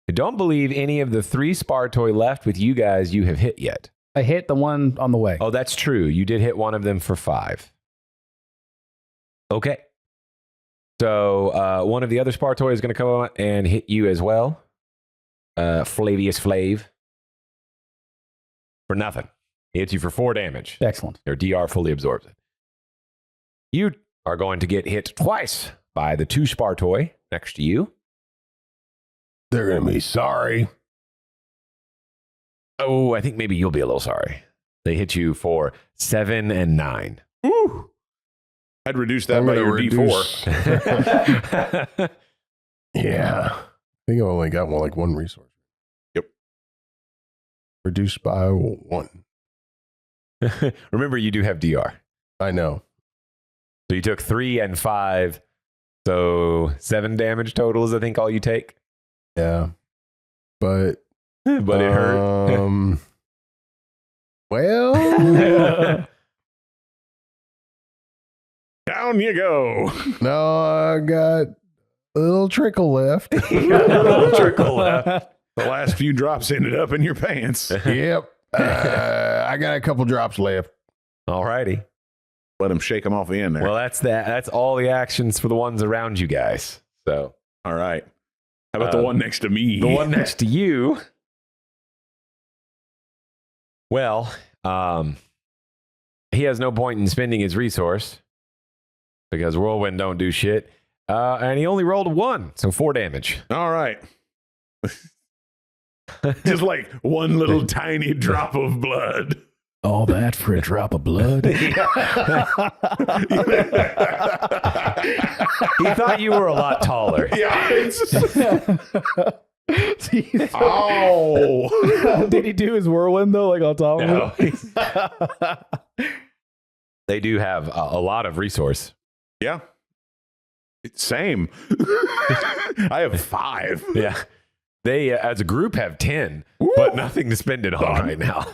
I don't believe any of the 3 Spartoi left with you guys you have hit yet. I hit the one on the way. Oh, that's true. You did hit one of them for 5. Okay. So one of the other Spartoi is going to come out and hit you as well. Flavius Flav. For nothing. He hits you for 4 damage. Excellent. Your DR fully absorbs it. You are going to get hit twice by the 2 Spartoi next to you. They're going to be sorry. Oh, I think maybe you'll be a little sorry. They hit you for 7 and 9. Ooh. I'd reduce that I'm by gonna your reduce- D4. Yeah. I think I only got one resource. Yep. Reduced by 1. Remember, you do have DR. I know. So you took 3 and 5. So 7 damage total is, I think, all you take. Yeah. But But it hurt. Well, Down you go. no, I got a little trickle left. A little trickle left. The last few drops ended up in your pants. Yep. I got a couple drops left. All righty. Let him shake them off the end there. Well, that's that. That's all the actions for the ones around you guys. So All right. How about the one next to me? the one next to you. Well, he has no point in spending his resource because Whirlwind don't do shit. And he only rolled a 1, so 4 damage. All right. Just like one little tiny drop of blood. All that for a drop of blood? He thought you were a lot taller. Yeah. It's... Oh! Did he do his whirlwind though, like on top No. of it? They do have a lot of resource. Yeah. Same. I have 5. Yeah. They, as a group, have 10, but nothing to spend it on right now.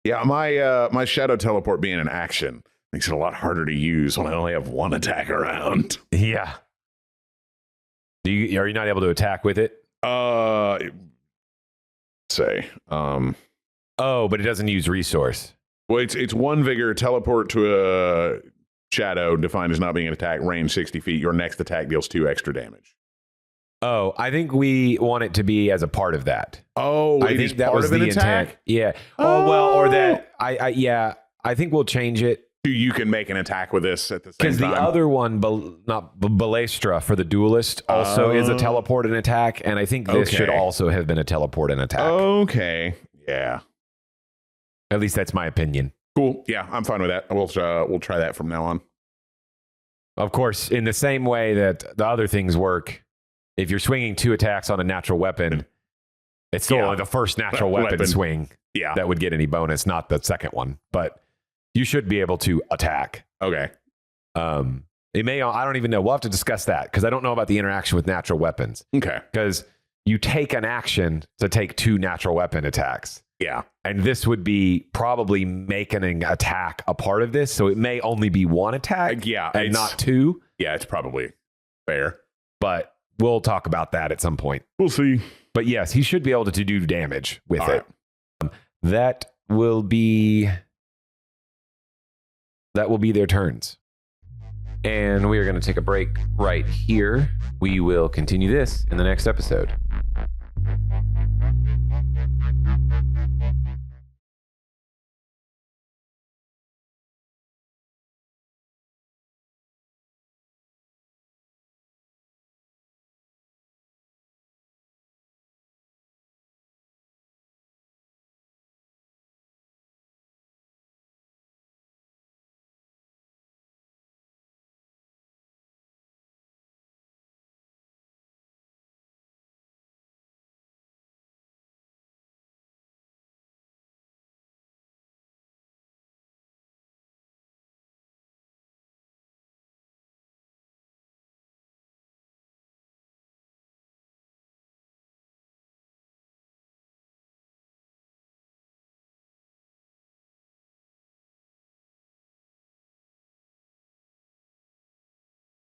Yeah, my shadow teleport being an action makes it a lot harder to use when I only have 1 attack around. Yeah. Are you not able to attack with it? Say. Oh, but it doesn't use resource. Well, it's 1 vigor, teleport to a shadow defined as not being an attack, range 60 feet. Your next attack deals 2 extra damage. Oh, I think we want it to be as a part of that. Oh, I think that was the intent. Yeah. Oh, well, or that I think we'll change it You can make an attack with this at the same because time. the other one, Balestra for the duelist, also is a teleport and attack, and I think this should Okay. also have been a teleport and attack. Okay. Yeah. At least that's my opinion. Cool. Yeah, I'm fine with that. We'll try that from now on. Of course, in the same way that the other things work, if you're swinging 2 attacks on a natural weapon, It's still Yeah. only the first natural weapon swing Yeah. that would get any bonus, not the second one. But you should be able to attack. Okay. It may. I don't even know. We'll have to discuss that because I don't know about the interaction with natural weapons. Okay. Because you take an action to take 2 natural weapon attacks. Yeah. And this would be probably making an attack a part of this. So it may only be 1 attack Yeah. and not 2. Yeah, it's probably fair. But we'll talk about that at some point. We'll see. But yes, he should be able to do damage with All it. That will be their turns. And we are going to take a break right here. We will continue this in the next episode.